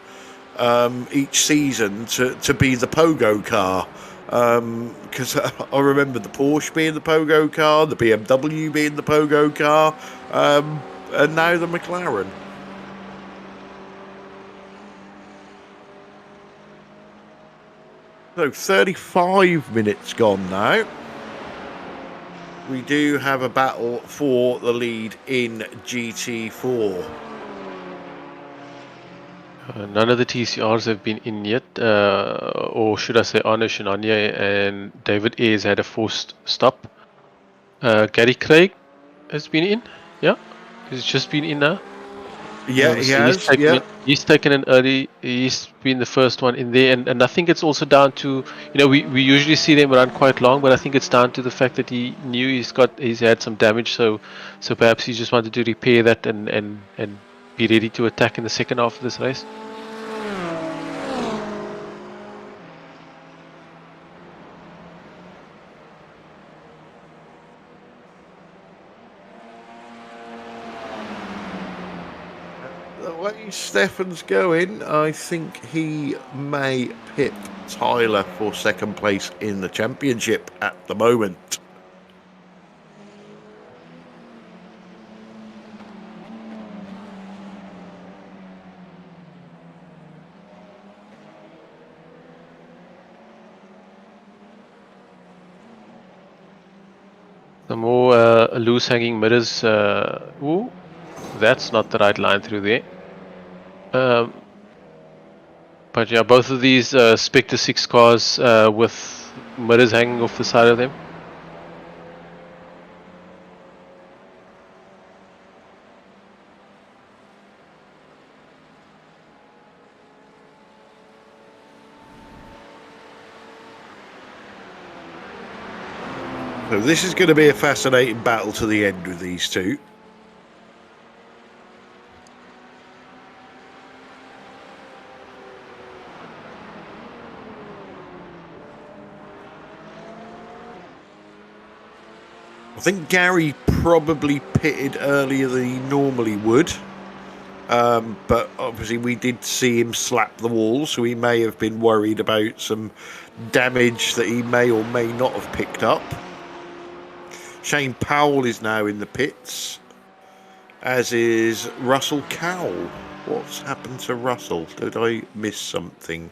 each season to be the pogo car. Because I remember the Porsche being the pogo car, the BMW being the pogo car, and now the McLaren. So 35 minutes gone now. We do have a battle for the lead in GT4. None of the TCRs have been in yet, or should I say Arno Shinanya and David Ayres had a forced stop. Gary Craig has been in, yeah, he's just been in now. Yeah, he has. He's taken an early. He's been the first one in there, and I think it's also down to, we usually see them run quite long, but I think it's down to the fact that he knew he's had some damage, so perhaps he just wanted to repair that and be ready to attack in the second half of this race. The way Stefan's going, I think he may pip Tyler for second place in the championship at the moment. The more loose hanging mirrors. Ooh, that's not the right line through there. But yeah, both of these Spectre 6 cars with mirrors hanging off the side of them. So this is going to be a fascinating battle to the end with these two. I think Gary probably pitted earlier than he normally would. But obviously we did see him slap the wall, so he may have been worried about some damage that he may or may not have picked up. Shane Powell is now in the pits, as is Russell Cowell. What's happened to Russell? Did I miss something?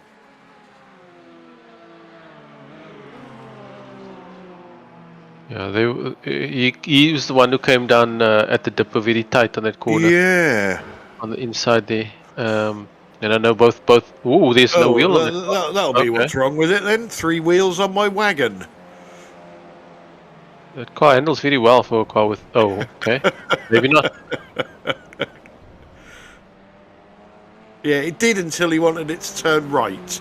Yeah, he was the one who came down at the dipper very tight on that corner. Yeah. On the inside there. And I know both. Ooh, there's no wheel on it. That'll be what's wrong with it then. 3 wheels on my wagon. That car handles very well for a car with... Oh, okay. Maybe not. Yeah, it did until he wanted it to turn right.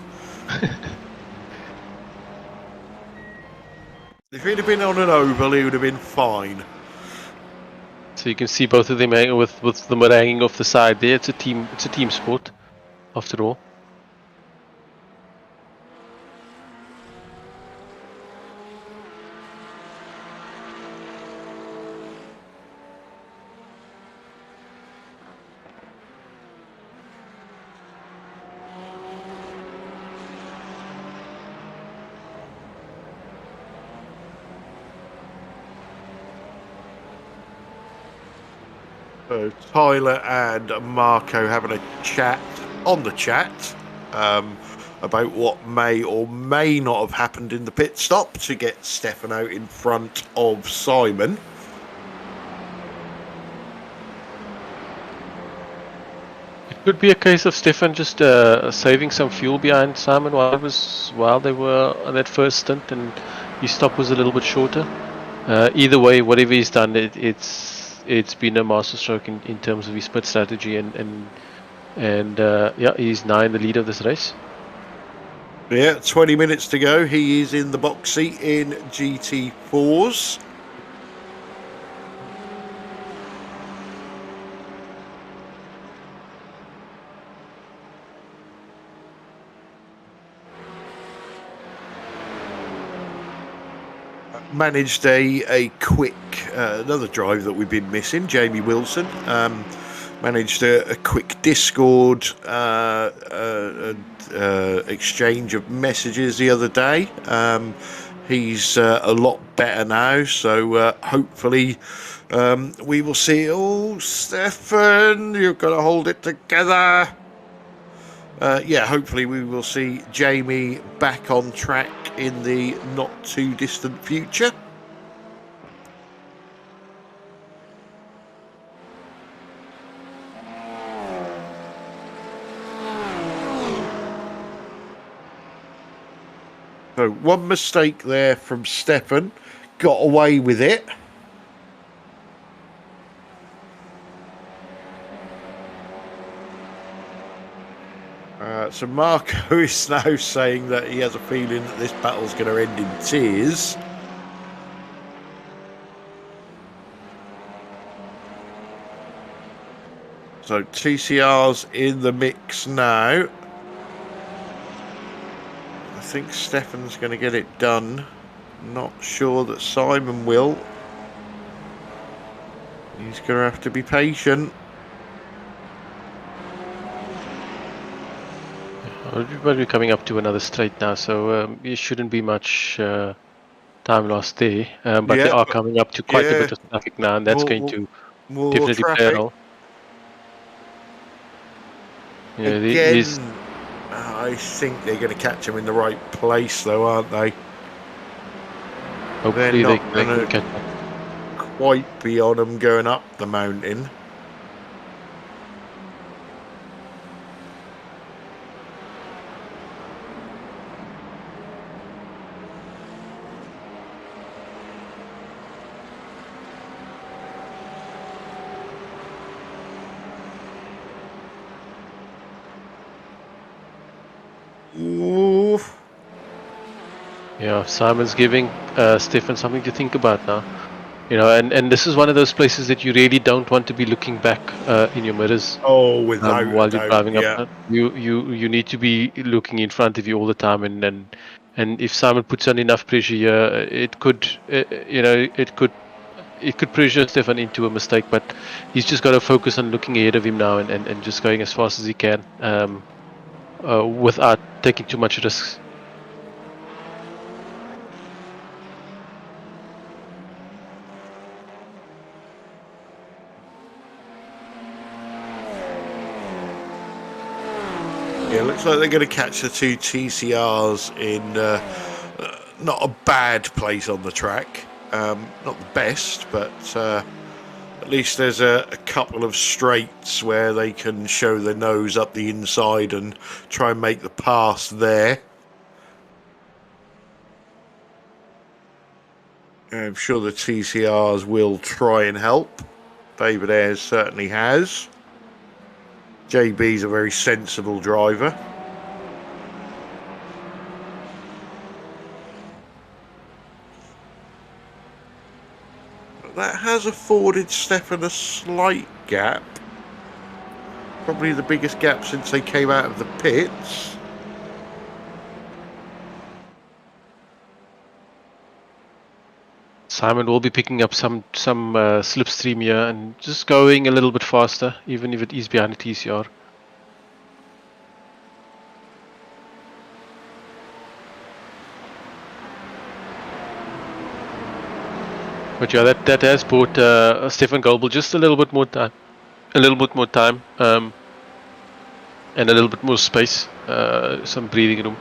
If he'd have been on an oval, he would have been fine. So you can see both of them with the mirror hanging off the side there. It's a team sport, after all. So Tyler and Marco having a chat on the chat about what may or may not have happened in the pit stop to get Stefano in front of Simon. It could be a case of Stefan just saving some fuel behind Simon while they were on that first stint, and his stop was a little bit shorter. Either way, whatever he's done, it's been a masterstroke in terms of his pit strategy, and yeah, he's now in the lead of this race. Yeah, 20 minutes to go. He is in the box seat in GT4s. Managed a quick, another drive that we've been missing, Jamie Wilson. Managed a quick Discord exchange of messages the other day. He's a lot better now, so hopefully we will see. Oh, Stefan, you've got to hold it together. Yeah, hopefully we will see Jamie back on track in the not too distant future. So one mistake there from Stefan, got away with it. So Marco is now saying that he has a feeling that this battle's going to end in tears. So TCR's in the mix now. I think Stefan's going to get it done. Not sure that Simon will. He's going to have to be patient. We're coming up to another straight now, so it shouldn't be much time lost there. But they are coming up to quite a bit of traffic now, and that's going to definitely play a role. Yeah, Again, I think they're going to catch him in the right place, though, aren't they? Hopefully they can catch him. Quite be on him going up the mountain. Ooh. Yeah, Simon's giving Stefan something to think about now. You know, and this is one of those places that you really don't want to be looking back in your mirrors. Oh, without while you're driving yeah. up, you need to be looking in front of you all the time, and if Simon puts on enough pressure here, it could pressure Stefan into a mistake. But he's just got to focus on looking ahead of him now and just going as fast as he can without taking too much risks. Yeah, looks like they're going to catch the two TCRs in not a bad place on the track. Not the best, but at least there's a couple of straights where they can show their nose up the inside and try and make the pass there. I'm sure the TCRs will try and help. David Ayres certainly has. JB's a very sensible driver. That has afforded Stefan a slight gap. Probably the biggest gap since they came out of the pits. Simon will be picking up some slipstream here and just going a little bit faster, even if it is behind the TCR. But yeah, that has brought Stefan Goebbel just a little bit more time. a little bit more time and a little bit more space, some breathing room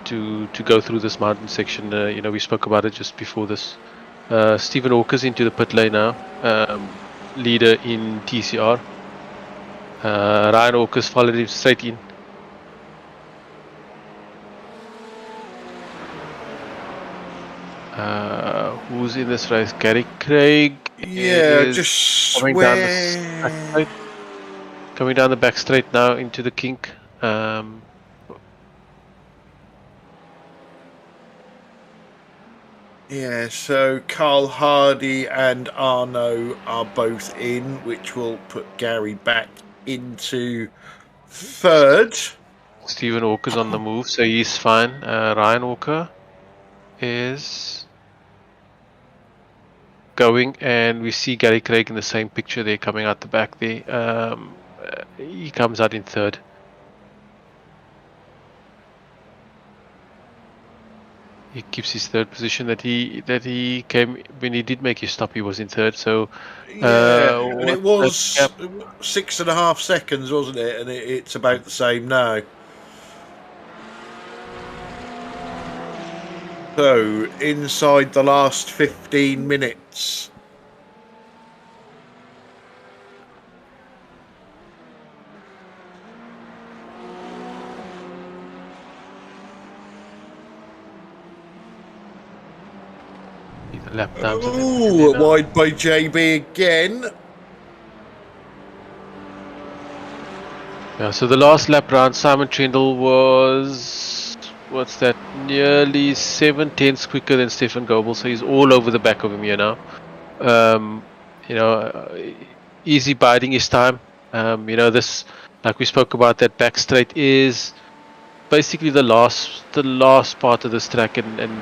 to go through this mountain section. You know, we spoke about it just before this. Stephen Walker's into the pit lane now, leader in TCR. Ryan Walker's followed him straight in. Who's in this race? Gary Craig. Yeah, just coming down the back straight. Coming down the back straight now into the kink. Yeah, so Carl Hardy and Arno are both in, which will put Gary back into third. Stephen Walker's on the move, so he's fine. Ryan Walker is going, and we see Gary Craig in the same picture there coming out the back there. He comes out in third. He keeps his third position that he came when he did make his stop. He was in third, so yeah, and it was 6.5 seconds, wasn't it? And it's about the same now. So inside the last 15 minutes. Lap times. Ooh, wide by JB again. Yeah, so the last lap round, Simon Trindle was, what's that, nearly 7/10 quicker than Stefan Goebbel, so he's all over the back of him here now. You know, easy biding his time. You know, this, like we spoke about, that back straight is basically the last part of this track, and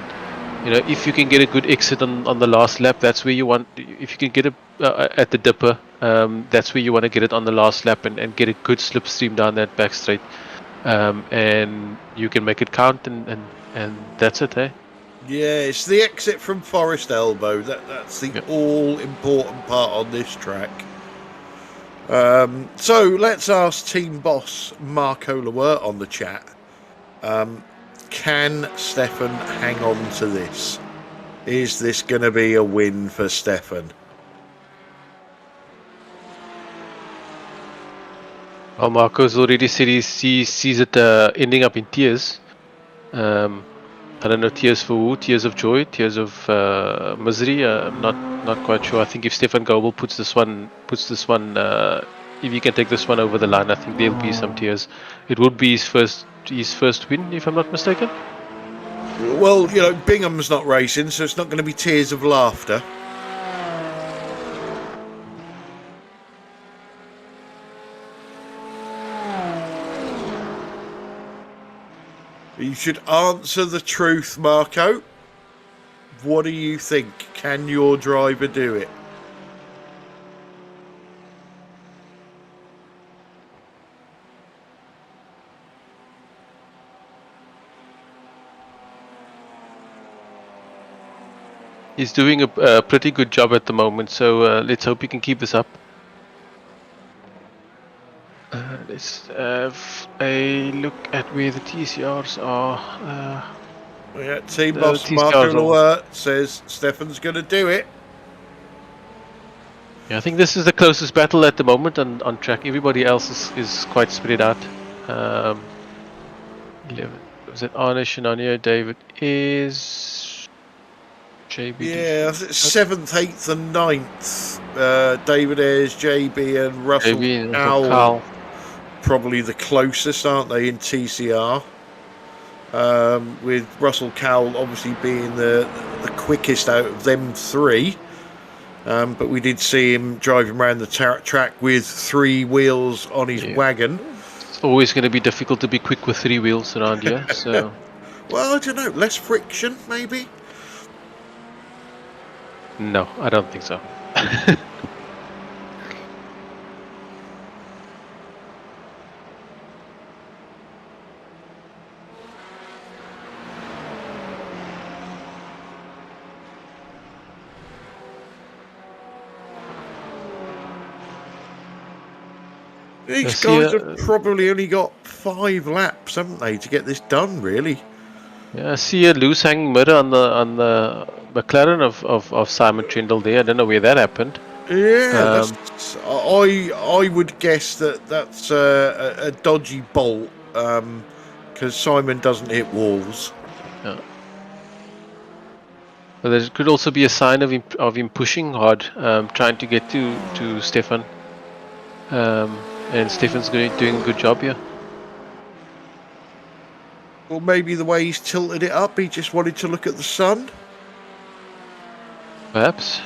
you know, if you can get a good exit on the last lap, that's where you want. If you can get it at the dipper, that's where you want to get it on the last lap and get a good slipstream down that back straight, and you can make it count, and that's it, eh? Yeah, it's the exit from Forest Elbow. That's the all-important part on this track. So let's ask team boss Marco Lewert on the chat. Can Stefan hang on to this? Is this going to be a win for Stefan? Well, Marco's already said he sees it ending up in tears. I don't know, tears for who? Tears of joy? Tears of misery? I'm not quite sure. I think if Stefan Goebbel puts this one, if he can take this one over the line, I think there'll be some tears. It would be his first win, if I'm not mistaken. Well, you know, Bingham's not racing, so it's not going to be tears of laughter. You should answer the truth, Marco. What do you think? Can your driver do it? He's doing a pretty good job at the moment, so let's hope he can keep this up. Let's have a look at where the TCRs are. Yeah, team boss Marco Lewert says Stefan's going to do it. Yeah, I think this is the closest battle at the moment on track. Everybody else is quite spread out. 11. Was it Arne Shinania? David is JB. Yeah, 7th, 8th, and 9th. David Ayres, JB, and Russell Cowell. Probably the closest, aren't they, in TCR? With Russell Cowell obviously being the quickest out of them three. But we did see him driving around the track with 3 wheels on his wagon. It's always going to be difficult to be quick with 3 wheels around here. So, well, I don't know. Less friction, maybe? No, I don't think so. These guys have probably only got 5 laps, haven't they, to get this done, really? Yeah, I see a loose hanging mirror on the McLaren of Simon Trindle there. I don't know where that happened. Yeah, I would guess that's a dodgy bolt, because Simon doesn't hit walls. Yeah. But there could also be a sign of him pushing hard, trying to get to Stefan. And Stefan's doing a good job here. Or maybe the way he's tilted it up, he just wanted to look at the sun. Perhaps.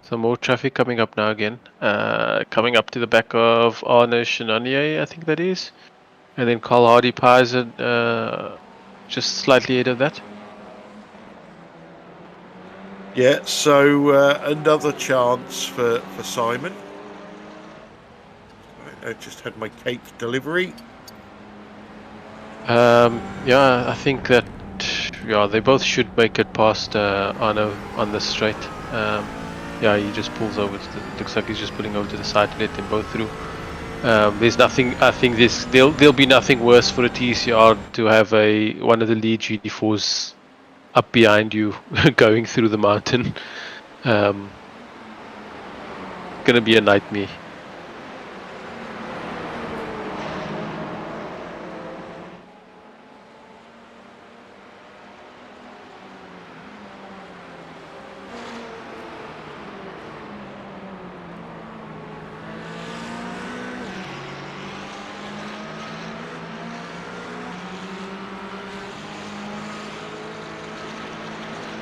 Some more traffic coming up now again. Coming up to the back of Arne Chenanier, I think that is. And then Carl Hardy pies just slightly ahead of that. Yeah, so another chance for Simon. I just had my cake delivery. Yeah, I think that they both should make it past Arno on the straight. Yeah, he just pulls over. Looks like he's just pulling over to the side to let them both through. There's nothing. I think there'll be nothing worse for a TCR to have one of the lead GT4s up behind you going through the mountain. Gonna be a nightmare.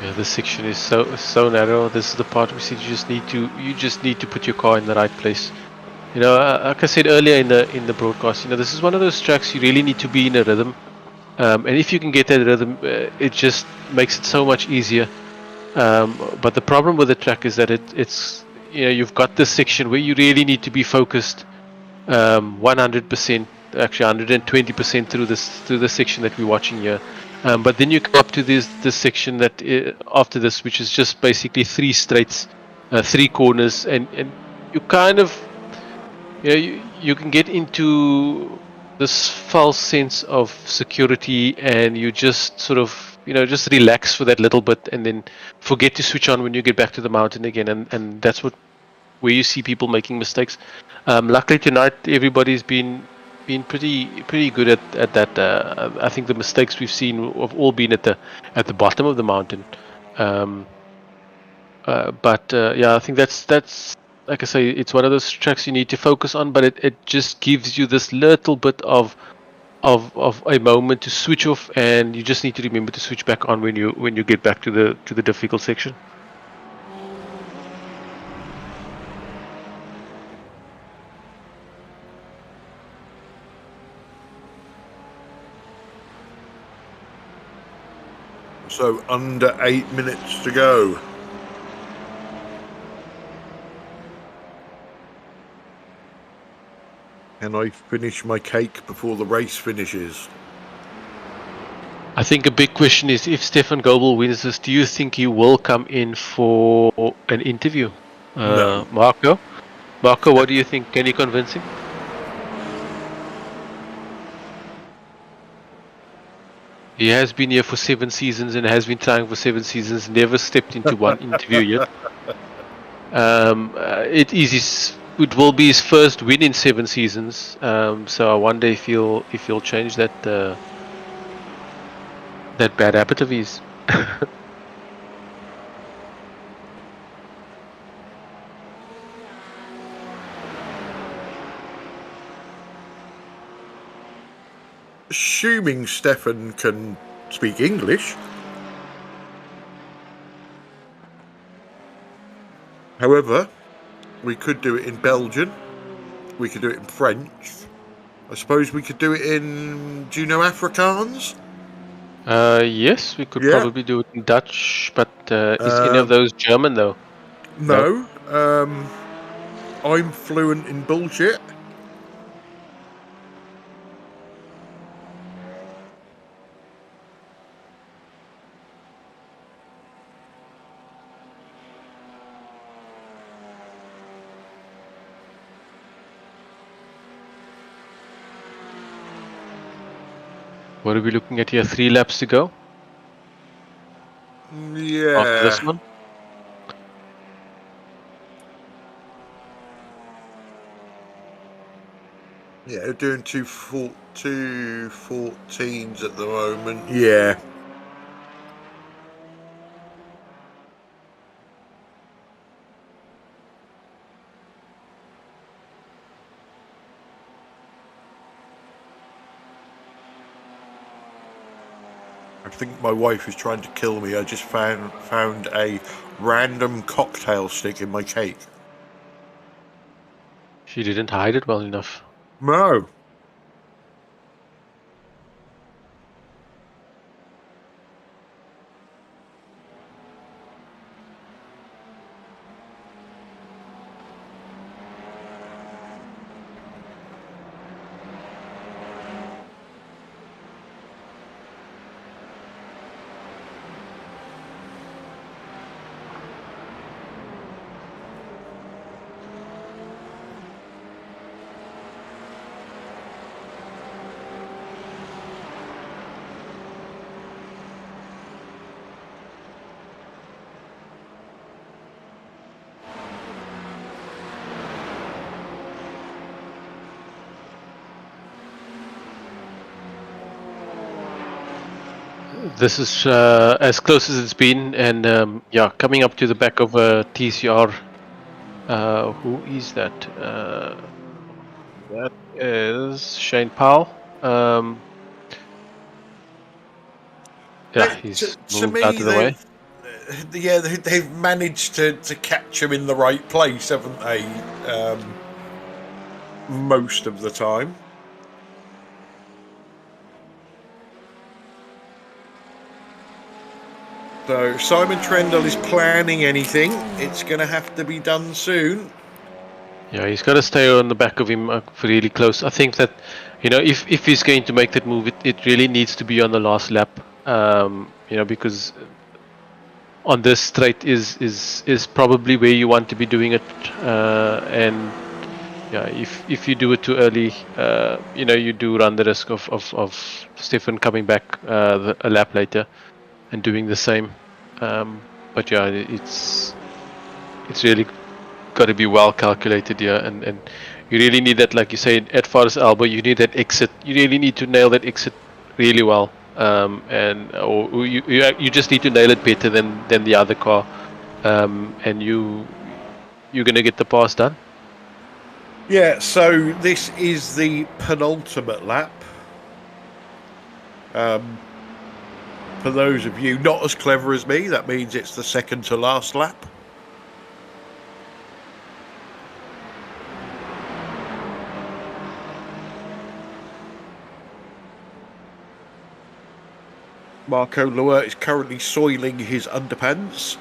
Yeah, this section is so narrow. This is the part where you just need to put your car in the right place. You know, like I said earlier in the broadcast, you know, this is one of those tracks you really need to be in a rhythm. And if you can get that rhythm, it just makes it so much easier. But the problem with the track is that it's you've got this section where you really need to be focused 100%, actually 120% through the section that we're watching here. But then you come up to this section that after this, which is just basically 3 straights, 3 corners, and you kind of you can get into this false sense of security, and you just sort of just relax for that little bit, and then forget to switch on when you get back to the mountain again, and that's where you see people making mistakes. Luckily tonight, everybody's been pretty good at that. I think the mistakes we've seen have all been at the bottom of the mountain. But yeah, I think that's like I say, it's one of those tracks you need to focus on, but it just gives you this little bit of a moment to switch off, and you just need to remember to switch back on when you get back to the difficult section. So under 8 minutes to go. Can I finish my cake before the race finishes? I think a big question is, if Stefan Goebbel wins this, do you think he will come in for an interview? No. Marco, what do you think? Can you convince him? He has been here for 7 seasons and has been trying for 7 seasons. Never stepped into one interview yet. It will be his first win in 7 seasons. So I wonder if he'll change that bad habit of his. Assuming Stefan can speak English. However, we could do it in Belgian. We could do it in French. I suppose we could do it in, do you know Afrikaans? Yes, we could probably do it in Dutch, but is any of those German though? No. I'm fluent in bullshit. What are we looking at here? 3 laps to go after this Yeah. one. Yeah, they're doing 2:14s at the moment. Yeah. I think my wife is trying to kill me. I just found a random cocktail stick in my cake. She didn't hide it well enough. No. This is as close as it's been, and yeah, coming up to the back of TCR. Who is that? That is Shane Powell. Yeah, he's To moved out me, of the way. they've managed to catch him in the right place, haven't they? Most of the time. So Simon Trendle is planning anything. It's going to have to be done soon. Yeah, he's got to stay on the back of him really close. I think that, you know, if he's going to make that move, it really needs to be on the last lap. You know, because on this straight is probably where you want to be doing it, and yeah, if you do it too early, you know, you do run the risk of Stefan coming back a lap later and doing the same. But yeah, it's really got to be well calculated here, and you really need that, like you say, at Forest Elbow, you need that exit. You really need to nail that exit really well, or you just need to nail it better than the other car, and you're gonna get the pass done. Yeah, so this is the penultimate lap. For those of you not as clever as me, that means it's the second to last lap. Marco Luer is currently soiling his underpants.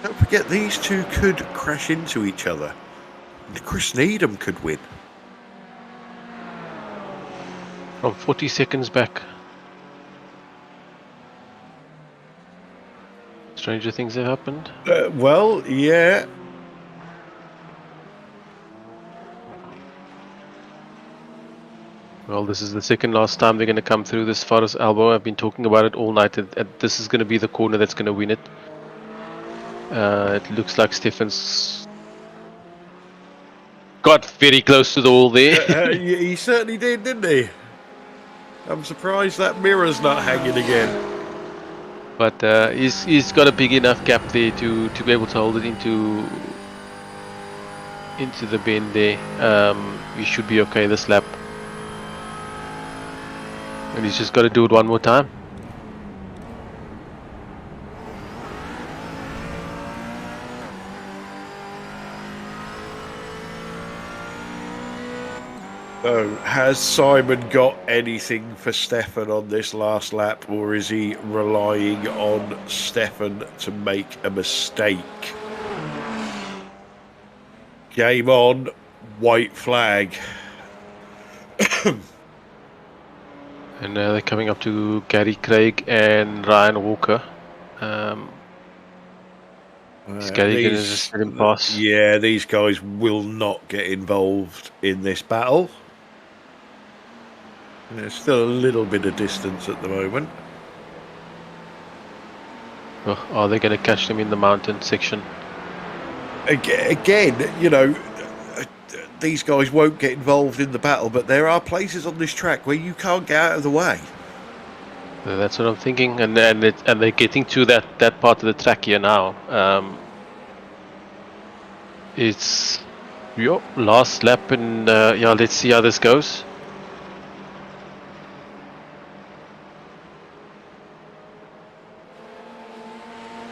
Don't forget, these two could crash into each other. Chris Needham could win. From 40 seconds back. Stranger things have happened. Well, yeah. Well, this is the second last time they're going to come through this Forest Elbow. I've been talking about it all night. This is going to be the corner that's going to win it. It looks like Stefan's got very close to the wall there. He certainly did, didn't he? I'm surprised that mirror's not hanging again. But he's got a big enough gap there to be able to hold it into the bend there. He should be okay this lap. And he's just got to do it one more time. So, has Simon got anything for Stefan on this last lap, or is he relying on Stefan to make a mistake? Game on, white flag. And now they're coming up to Gary Craig and Ryan Walker. Is Gary going to just let him pass? Yeah, these guys will not get involved in this battle. There's still a little bit of distance at the moment. Oh, are they going to catch them in the mountain section? Again, you know, these guys won't get involved in the battle, but there are places on this track where you can't get out of the way. That's what I'm thinking, and they're getting to that part of the track here now. It's your last lap, and yeah, let's see how this goes.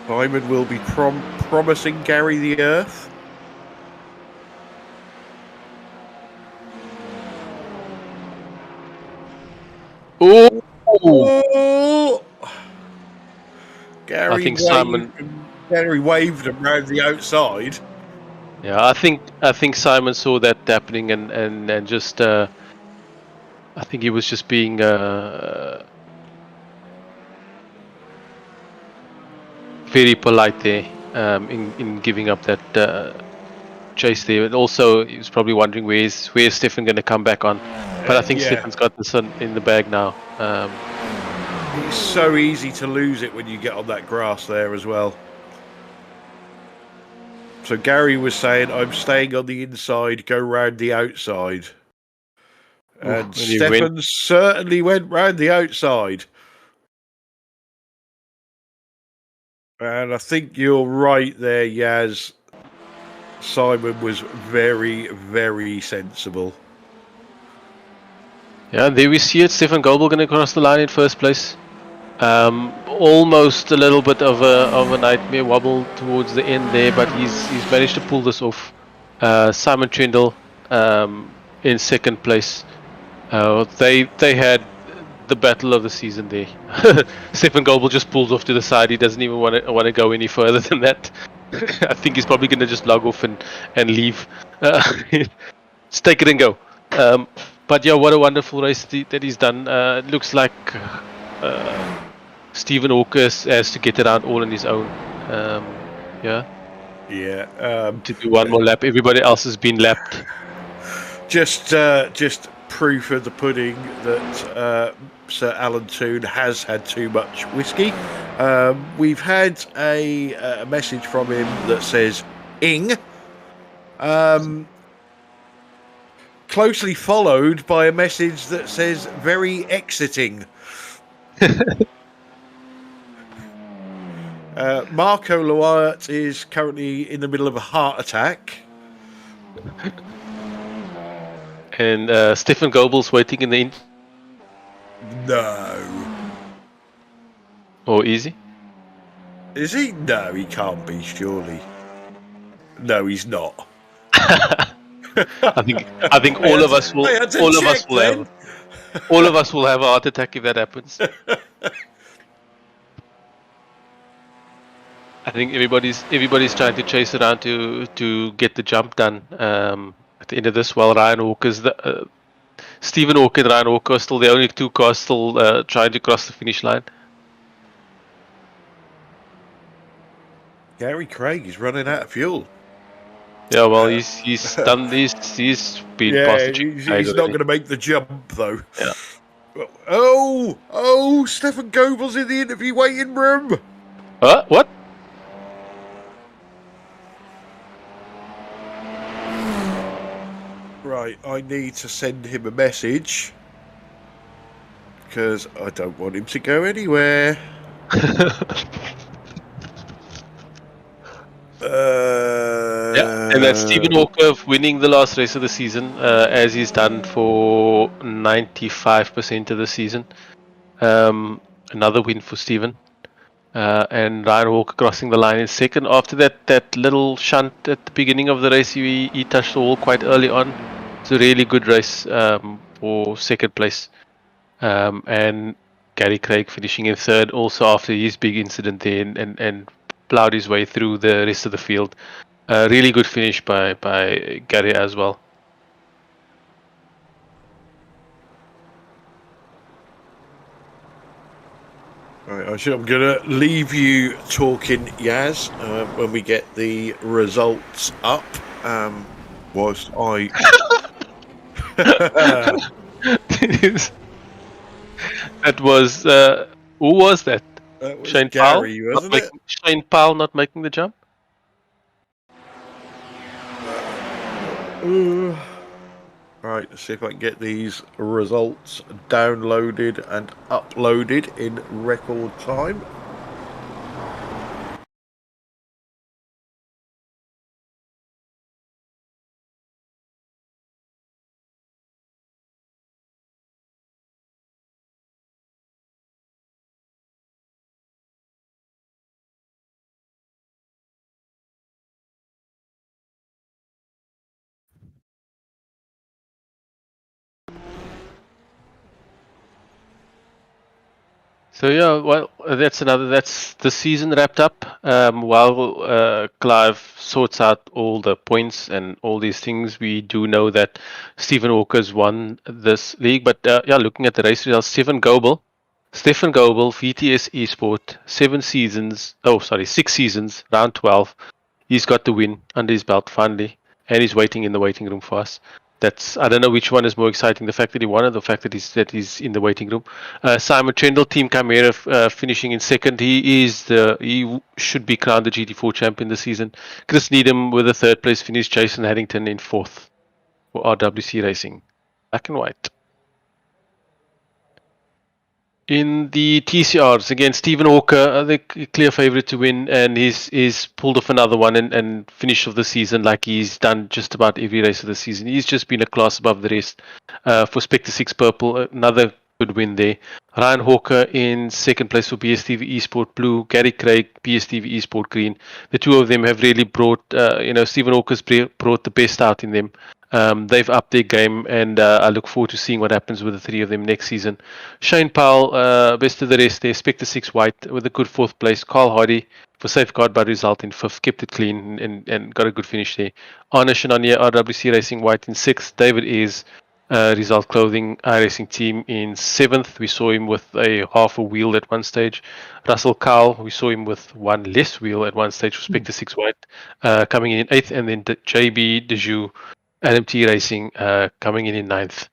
Simon will be promising Gary the Earth. Oh! Gary, I think Simon. Gary waved him around the outside. Yeah, I think Simon saw that happening and just I think he was just being very polite there in giving up that chase there. And also he was probably wondering where's Stefan going to come back on. But I think Stefan's got this in the bag now. It's so easy to lose it when you get on that grass there as well. So Gary was saying, I'm staying on the inside, go round the outside. And Stefan certainly went round the outside. And I think you're right there, Yaz. Simon was very, very sensible. Yeah, there we see it. Stefan Goebbel going to cross the line in first place. Almost a little bit of a nightmare wobble towards the end there, but he's managed to pull this off. Simon Trindle in second place. They had the battle of the season there. Stefan Goebbel just pulls off to the side. He doesn't even want to go any further than that. I think he's probably going to just log off and leave. Just take it and go. But yeah, what a wonderful race that he's done. It looks like Stephen Orcus has to get around all on his own. To do one more lap. Everybody else has been lapped. Just proof of the pudding that Sir Alan Toon has had too much whiskey. We've had a message from him that says "ing," closely followed by a message that says "very exiting." Marco Luart is currently in the middle of a heart attack. And Stefan Goebbel's waiting in the No. Or is he? Is he? No, he can't be, surely. No, he's not. I think all of us will have a heart attack if that happens. I think everybody's trying to chase around to get the jump done at the end of this. While Ryan Walker's Stephen Walker and Ryan Walker are still the only two cars still trying to cross the finish line. Gary Craig is running out of fuel. Yeah, well, he's done this. He's been past the he's not going to make the jump though. Yeah. Oh! Stefan Goebbel's in the interview waiting room. What? Right, I need to send him a message because I don't want him to go anywhere. And that's Stephen Walker winning the last race of the season, as he's done for 95% of the season. Another win for Stephen. And Ryan Walker crossing the line in second. After that little shunt at the beginning of the race, he touched the wall quite early on. It's a really good race for second place. And Gary Craig finishing in third also after his big incident there and plowed his way through the rest of the field. Really good finish by Gary as well. Right, I'm going to leave you talking, Yaz, when we get the results up. Whilst I... That was... who was that? That was Shane Gary, Powell? wasn't it? Shane Powell not making the jump? Right, let's see if I can get these results downloaded and uploaded in record time. So yeah, well, that's the season wrapped up. While Clive sorts out all the points and all these things, we do know that Stephen Walker's won this league. But yeah, looking at the race results, Stefan Goebbel, VTS Esport, 6 seasons, round 12. He's got the win under his belt finally, and he's waiting in the waiting room for us. I don't know which one is more exciting, the fact that he won or the fact that he's in the waiting room. Simon Trendle, Team Chimera, finishing in second. He should be crowned the GT4 champion this season. Chris Needham with a third place finish. Jason Haddington in fourth for RWC Racing. Black and white. In the TCRs, again, Stephen Walker, the clear favourite to win, and he's pulled off another one and finish of the season like he's done just about every race of the season. He's just been a class above the rest. For Spectre 6 Purple, another good win there. Ryan Hawker in second place for BSTV Esport Blue. Gary Craig, BSTV Esport Green. The two of them have really brought, Stephen Walker's brought the best out in them. They've upped their game, and I look forward to seeing what happens with the three of them next season. Shane Powell, best of the rest there. Spectre 6 White with a good fourth place. Carl Hardy for safeguard by result in fifth, kept it clean and got a good finish there. Arne Shananya, RWC Racing White in sixth. David is Result Clothing iRacing team in seventh. We saw him with a half a wheel at one stage. Russell Cowell, we saw him with one less wheel at one stage for Spectre 6 White, coming in eighth, and then JB Dejoux, LMT Racing, coming in ninth.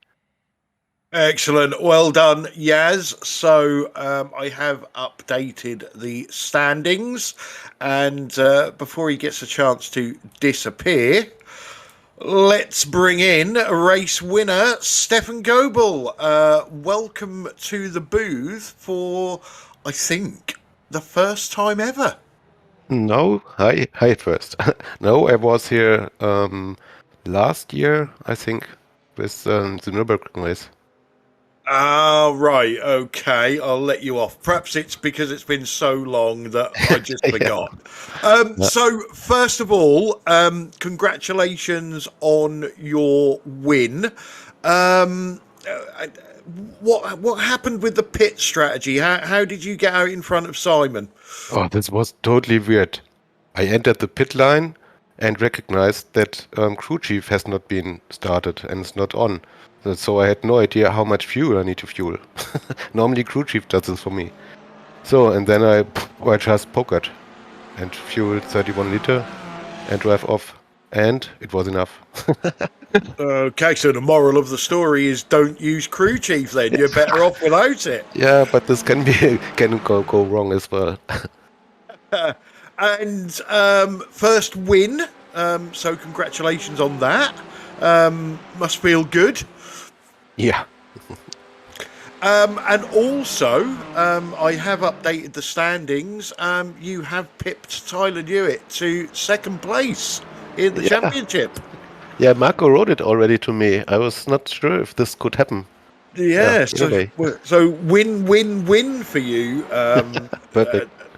Excellent. Well done, Yaz. So I have updated the standings, and before he gets a chance to disappear, let's bring in race winner Stefan Goebbel. Welcome to the booth for, I think, the first time ever. No, hi first. No, I was here last year, I think, with the Nürburgring race. Ah, right, okay, I'll let you off. Perhaps it's because it's been so long that I just forgot. So, first of all, congratulations on your win. What happened with the pit strategy? How did you get out in front of Simon? Oh, this was totally weird. I entered the pit line and recognized that crew chief has not been started and is not on. So I had no idea how much fuel I need to fuel. Normally crew chief does this for me. So, and then I just pokered and fueled 31 liter and drive off. And it was enough. Okay, so the moral of the story is don't use crew chief then. You're better off without it. Yeah, but this can go wrong as well. And first win, so congratulations on that. Must feel good. Yeah. And also, I have updated the standings. You have pipped Tyler Hewitt to second place in the championship. Yeah, Marco wrote it already to me. I was not sure if this could happen. Yeah, really. so win for you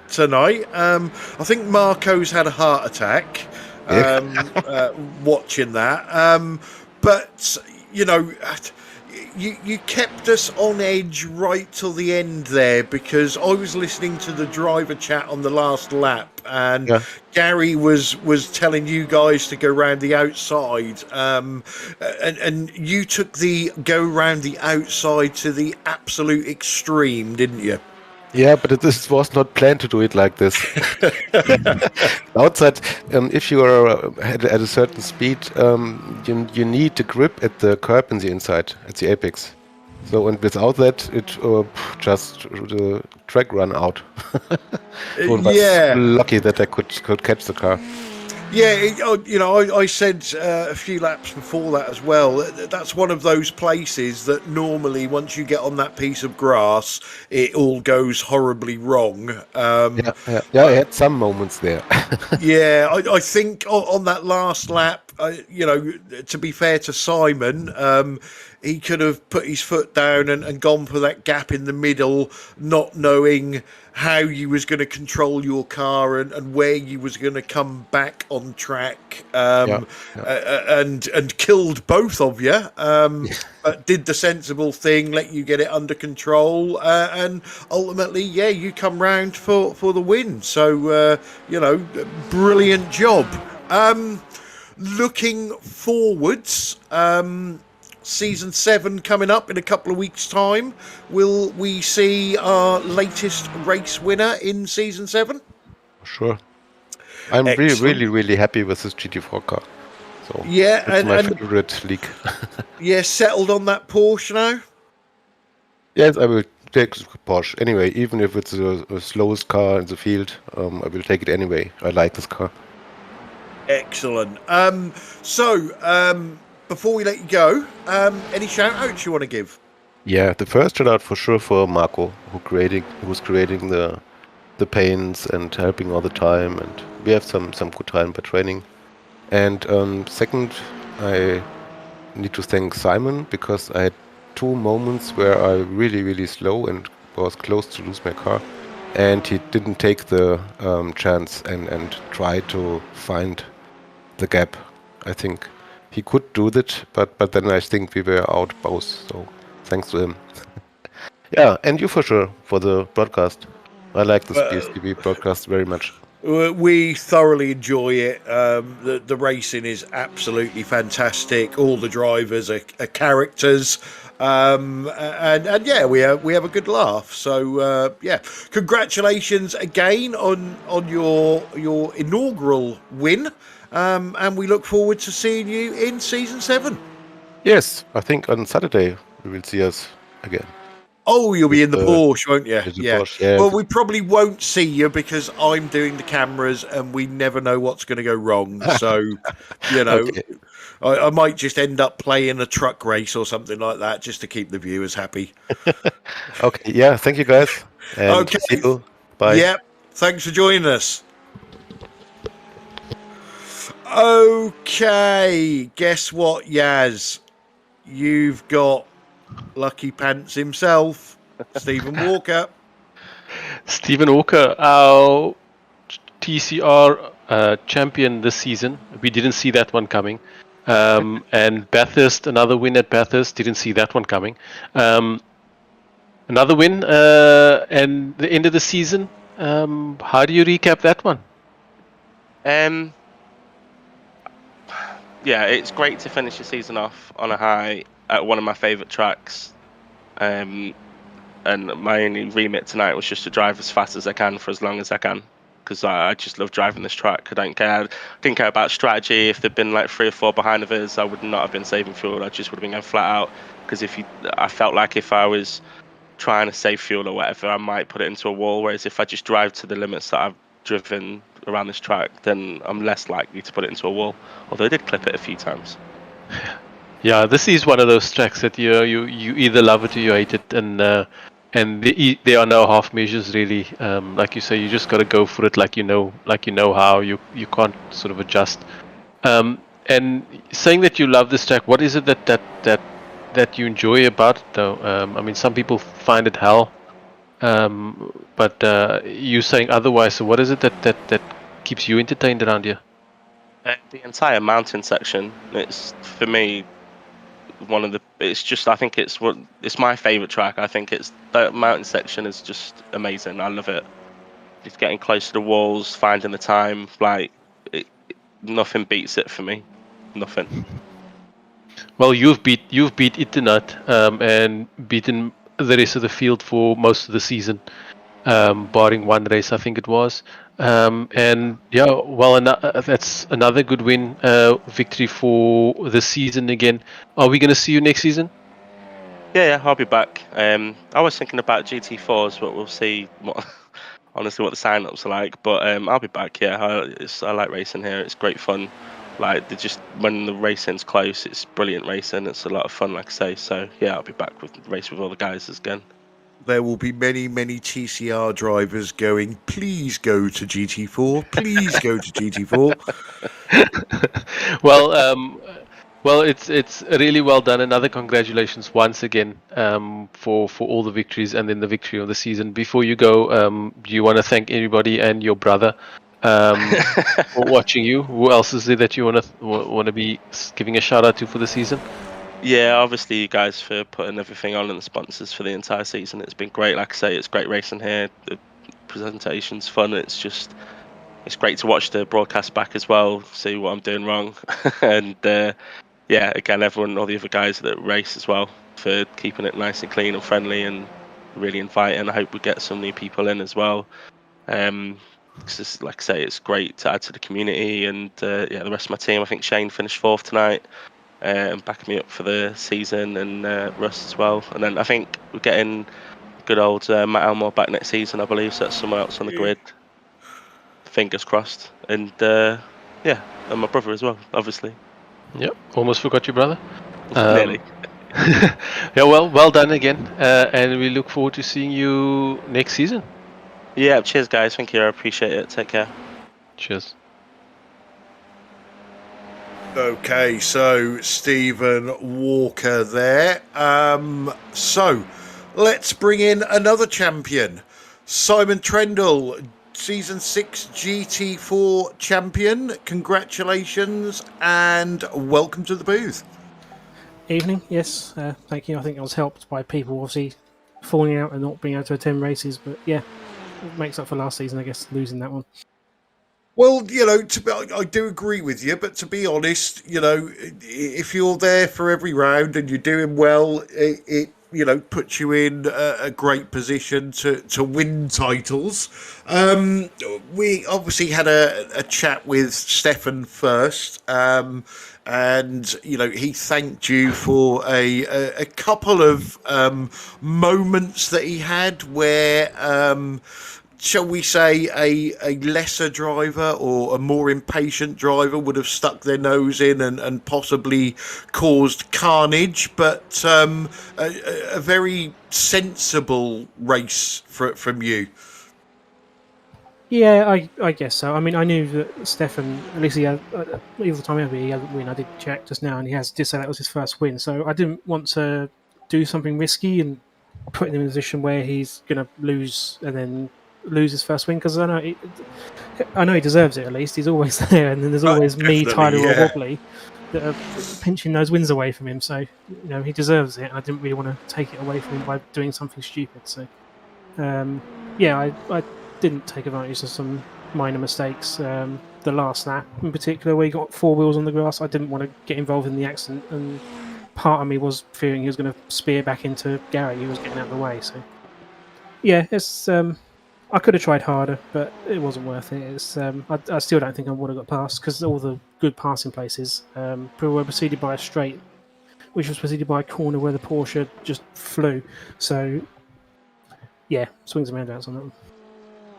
tonight. I think Marco's had a heart attack watching that. But, you know, you kept us on edge right till the end there, because I was listening to the driver chat on the last lap, and Gary was telling you guys to go round the outside, and you took the go round the outside to the absolute extreme, didn't you? Yeah, but this was not planned to do it like this. Outside, if you are at a certain speed, you need the grip at the curb in the inside, at the apex. So, and without that, it just the track run out. So I was Yeah. lucky that I could catch the car. Yeah, I said a few laps before that as well. That's one of those places that normally, once you get on that piece of grass, it all goes horribly wrong. Yeah, I had some moments there. Yeah, I think on that last lap, to be fair to Simon, he could have put his foot down and gone for that gap in the middle, not knowing how you was going to control your car and where you was going to come back on track, and killed both of you. But did the sensible thing, let you get it under control, and ultimately, you come round for the win. So, brilliant job. Looking forwards, season 7 coming up in a couple of weeks' time. Will we see our latest race winner in season 7? Sure. I'm really happy with this GT4 car. So it's my favorite league. Settled on that Porsche now? Yes, I will take Porsche anyway, even if it's the slowest car in the field. I will take it anyway. I like this car. Excellent. Before we let you go, any shout outs you want to give? Yeah, the first shout out for sure for Marco, who was creating the paints and helping all the time, and we have some good time by training. And second, I need to thank Simon, because I had 2 moments where I really slow and was close to lose my car, and he didn't take the chance and try to find the gap. I think he could do that, but then I think we were out both, so thanks to him. Yeah, and you for sure for the broadcast. I like this BSTV broadcast very much. We thoroughly enjoy it. The racing is absolutely fantastic. All the drivers are characters, and we have a good laugh. So congratulations again on your inaugural win, and we look forward to seeing you in season 7. Yes, I think on Saturday we will see us again. Oh, you'll be in the Porsche, won't you? Yeah. Porsche, yeah. Well, we probably won't see you because I'm doing the cameras and we never know what's going to go wrong. So, Okay. I might just end up playing a truck race or something like that just to keep the viewers happy. Okay, yeah, thank you guys. And okay. See you. Bye. Yep. Thanks for joining us. Okay. Guess what, Yaz? You've got Lucky Pants himself, Stephen Walker. Stephen Walker, our TCR champion this season. We didn't see that one coming. And Bathurst, another win at Bathurst, didn't see that one coming. Another win and the end of the season. How do you recap that one? Yeah, it's great to finish the season off on a high at one of my favourite tracks. And my only remit tonight was just to drive as fast as I can for as long as I can, because I just love driving this track. I didn't care about strategy. If there'd been like 3 or 4 behind of us, I would not have been saving fuel. I just would have been going flat out, because I felt like if I was trying to save fuel or whatever, I might put it into a wall. Whereas if I just drive to the limits that I've driven around this track, then I'm less likely to put it into a wall. Although I did clip it a few times. Yeah, this is one of those tracks that you either love it or you hate it, and there are no half measures really. Like you say, you just got to go for it, like you know how. You can't sort of adjust. And saying that you love this track, what is it that you enjoy about it though? I mean, some people find it hell, but you saying otherwise. So what is it that keeps you entertained around here? The entire mountain section. It's for me one of the. It's just. I think it's my favorite track. I think that mountain section is just amazing. I love it. Just getting close to the walls, finding the time. Nothing beats it for me. Nothing. Well, you've beat Internet and beaten the rest of the field for most of the season. barring one race, I think it was. And yeah, well, that's another good win, victory for the season again. Are we going to see you next season? Yeah, I'll be back. I was thinking about GT4s, but we'll see honestly what the sign-ups are like. But I'll be back. Yeah, I like racing here. It's great fun. Like when the racing's close, it's brilliant racing. It's a lot of fun, like I say. So yeah, I'll be back with race with all the guys again. There will be many, many TCR drivers going, please go to GT4, please go to GT4. Well, it's really well done. Another congratulations once again for all the victories and then the victory of the season. Before you go, do you want to thank everybody and your brother for watching you? Who else is there that you want to be giving a shout out to for the season? Yeah, obviously you guys for putting everything on and the sponsors for the entire season. It's been great. Like I say, it's great racing here. The presentation's fun. It's great to watch the broadcast back as well, see what I'm doing wrong. And yeah, again, everyone, all the other guys that race as well, for keeping it nice and clean and friendly and really inviting. I hope we get some new people in as well. Cause like I say, it's great to add to the community. And yeah, the rest of my team, I think Shane finished 4th tonight. And backing me up for the season, and Russ as well. And then I think we're getting good old Matt Elmore back next season, I believe. So that's someone else on the grid. Fingers crossed. And yeah, and my brother as well, obviously. Yep, almost forgot your brother. Nearly. Yeah, well done again. And we look forward to seeing you next season. Yeah, cheers, guys. Thank you. I appreciate it. Take care. Cheers. Okay, so Stephen Walker there. So let's bring in another champion, Simon Trendle, Season 6 GT4 champion. Congratulations and welcome to the booth. Evening, yes, thank you. I think I was helped by people obviously falling out and not being able to attend races, but yeah, it makes up for last season, I guess, losing that one. Well, you know, I do agree with you, but to be honest, you know, if you're there for every round and you're doing well, it you know, puts you in a great position to win titles. We obviously had a chat with Stefan first, and you know, he thanked you for a couple of moments that he had where shall we say a lesser driver or a more impatient driver would have stuck their nose in and possibly caused carnage, but a very sensible race from you. Yeah, I guess so. I mean, I knew that Stefan, at least he had, all the time he hasn't win. I did check just now, and he did say that was his first win. So I didn't want to do something risky and put him in a position where he's going to lose and then lose his first win, because I know he deserves it. At least he's always there, and then there's always me, Tyler, or Wobbly that are pinching those wins away from him. So you know, he deserves it, and I didn't really want to take it away from him by doing something stupid. So yeah, I didn't take advantage of some minor mistakes. The last lap in particular, where he got 4 wheels on the grass, I didn't want to get involved in the accident, and part of me was fearing he was going to spear back into Gary, who was getting out of the way. So yeah, it's I could have tried harder, but it wasn't worth it. It's I still don't think I would have got past, because all the good passing places were preceded by a straight, which was preceded by a corner where the Porsche just flew. So yeah, swings and roundabouts on that one.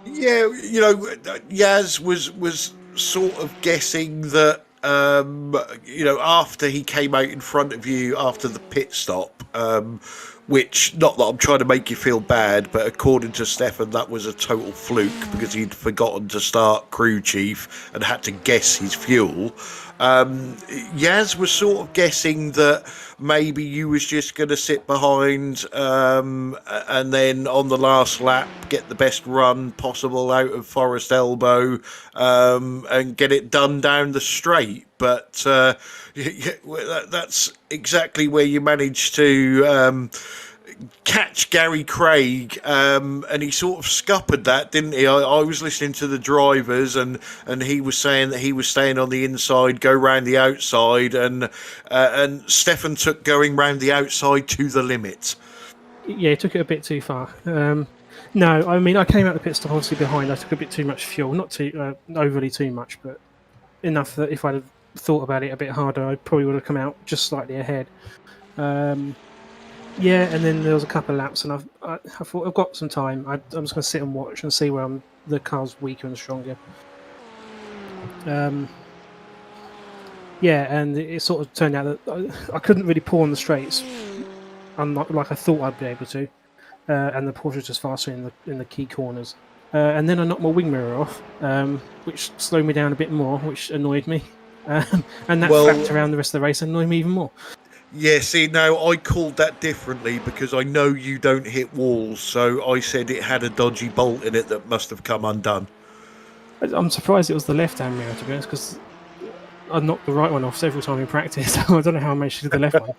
Yeah, you know, Yaz was sort of guessing that, you know, after he came out in front of you after the pit stop, which, not that I'm trying to make you feel bad, but according to Stefan, that was a total fluke because he'd forgotten to start crew chief and had to guess his fuel. Yaz was sort of guessing that maybe you was just going to sit behind and then on the last lap get the best run possible out of Forest Elbow and get it done down the straight. But that's exactly where you managed to catch Gary Craig, and he sort of scuppered that, didn't he? I was listening to the drivers, and he was saying that he was staying on the inside, go round the outside, and Stefan took going round the outside to the limit. Yeah, he took it a bit too far. No, I mean, I came out the pit stop obviously behind. I took a bit too much fuel, not too overly too much, but enough that if I'd have thought about it a bit harder, I probably would have come out just slightly ahead. Yeah, and then there was a couple of laps, and I thought I've got some time. I'm just going to sit and watch and see where the car's weaker and stronger. Yeah, and it sort of turned out that I couldn't really pull on the straights, like I thought I'd be able to, and the Porsche was just faster in the key corners. And then I knocked my wing mirror off, which slowed me down a bit more, which annoyed me. And that fact around the rest of the race annoyed me even more. Yeah, see, now I called that differently because I know you don't hit walls, so I said it had a dodgy bolt in it that must have come undone. I'm surprised it was the left-hand mirror, to be honest, because I knocked the right one off several times in practice. I don't know how I managed to do the left one.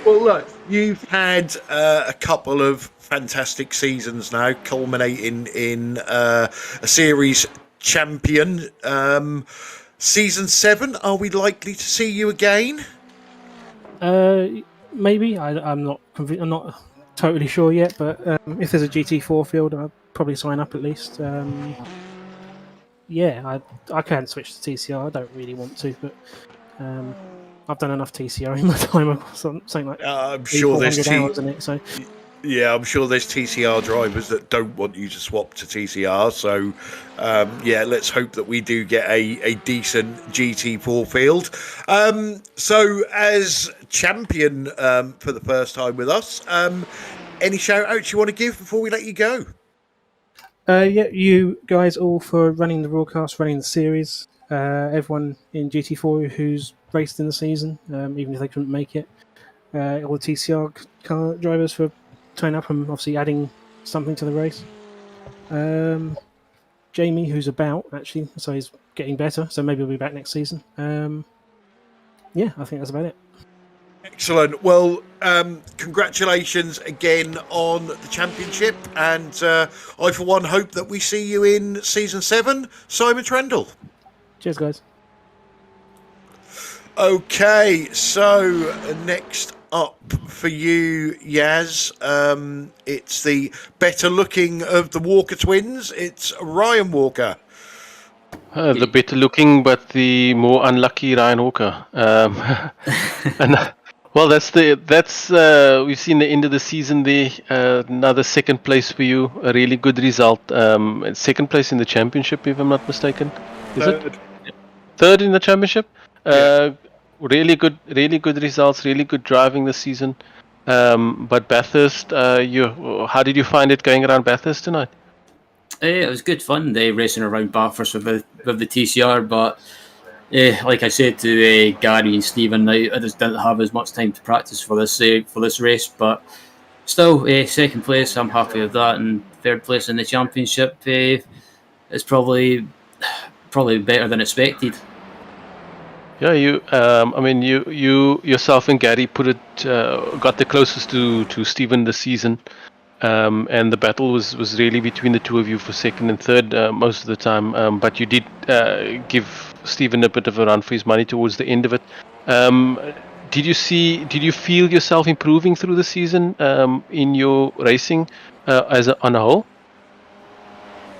Well, look, you've had a couple of fantastic seasons now, culminating in a series champion. Season 7, are we likely to see you again? Maybe. I'm not totally sure yet, but if there's a GT4 field, I'll probably sign up at least. Yeah, I can switch to TCR. I don't really want to, but I've done enough TCR in my time. I've got something like I'm sure there's hours in it. So yeah, I'm sure there's TCR drivers that don't want you to swap to TCR. So yeah, let's hope that we do get a decent GT4 field. So as champion for the first time with us, any shout outs you want to give before we let you go? Yeah, you guys all for running the broadcast, running the series. Everyone in GT4 who's raced in the season, even if they couldn't make it. All the TCR car drivers for turning up and obviously adding something to the race. Jamie, who's about, actually, so he's getting better, so maybe he'll be back next season. Yeah, I think that's about it. Excellent. Well, congratulations again on the championship, and I, for one, hope that we see you in Season 7, Simon Trendle. Cheers, guys. Okay, so next up for you, Yaz, it's the better looking of the Walker twins. It's Ryan Walker. The better looking, but the more unlucky Ryan Walker. And well, that's we've seen the end of the season there. Another second place for you, a really good result. Second place in the championship, if I'm not mistaken. Is it? Third in the championship. Yeah. Really good results. Really good driving this season. But Bathurst, how did you find it going around Bathurst tonight? It was good fun. Racing around Bathurst with the TCR, but like I said to Gary and Stephen, I just didn't have as much time to practice for this race. But still, second place, I'm happy with that, and third place in the championship is probably better than expected. Yeah, you yourself and Gary got the closest to Stephen this season, and the battle was really between the two of you for second and third most of the time. But you did give Stephen a bit of a run for his money towards the end of it. Did you feel yourself improving through the season in your racing on a whole?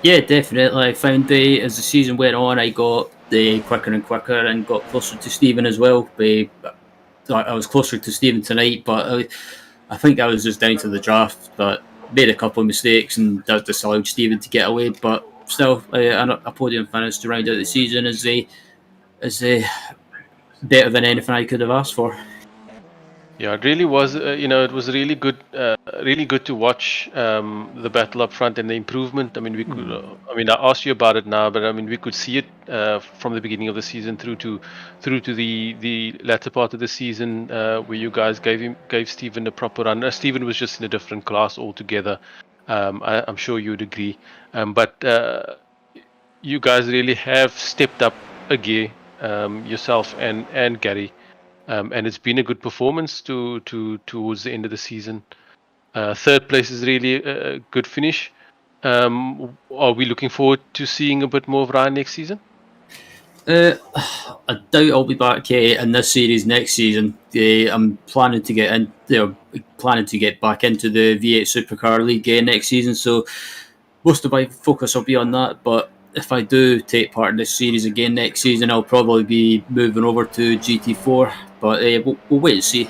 Yeah, definitely. I found as the season went on, I got quicker and quicker and got closer to Stephen as well. I was closer to Stephen tonight, but I think that was just down to the draft. But made a couple of mistakes and that just allowed Stephen to get away. But still, a podium finish to round out the season is better than anything I could have asked for. Yeah, it really was. It was really good to watch the battle up front and the improvement. I mean, I asked you about it now, but I mean, we could see it from the beginning of the season through to the latter part of the season, where you guys gave Stephen a proper run. Stephen was just in a different class altogether. I'm sure you'd agree. But you guys really have stepped up a gear, yourself and Gary. And it's been a good performance towards the end of the season. Third place is really a good finish. Are we looking forward to seeing a bit more of Ryan next season? I doubt I'll be back in this series next season. I'm planning to get planning to get back into the V8 Supercar League next season, so most of my focus will be on that. But if I do take part in this series again next season, I'll probably be moving over to GT4. But we'll wait and see.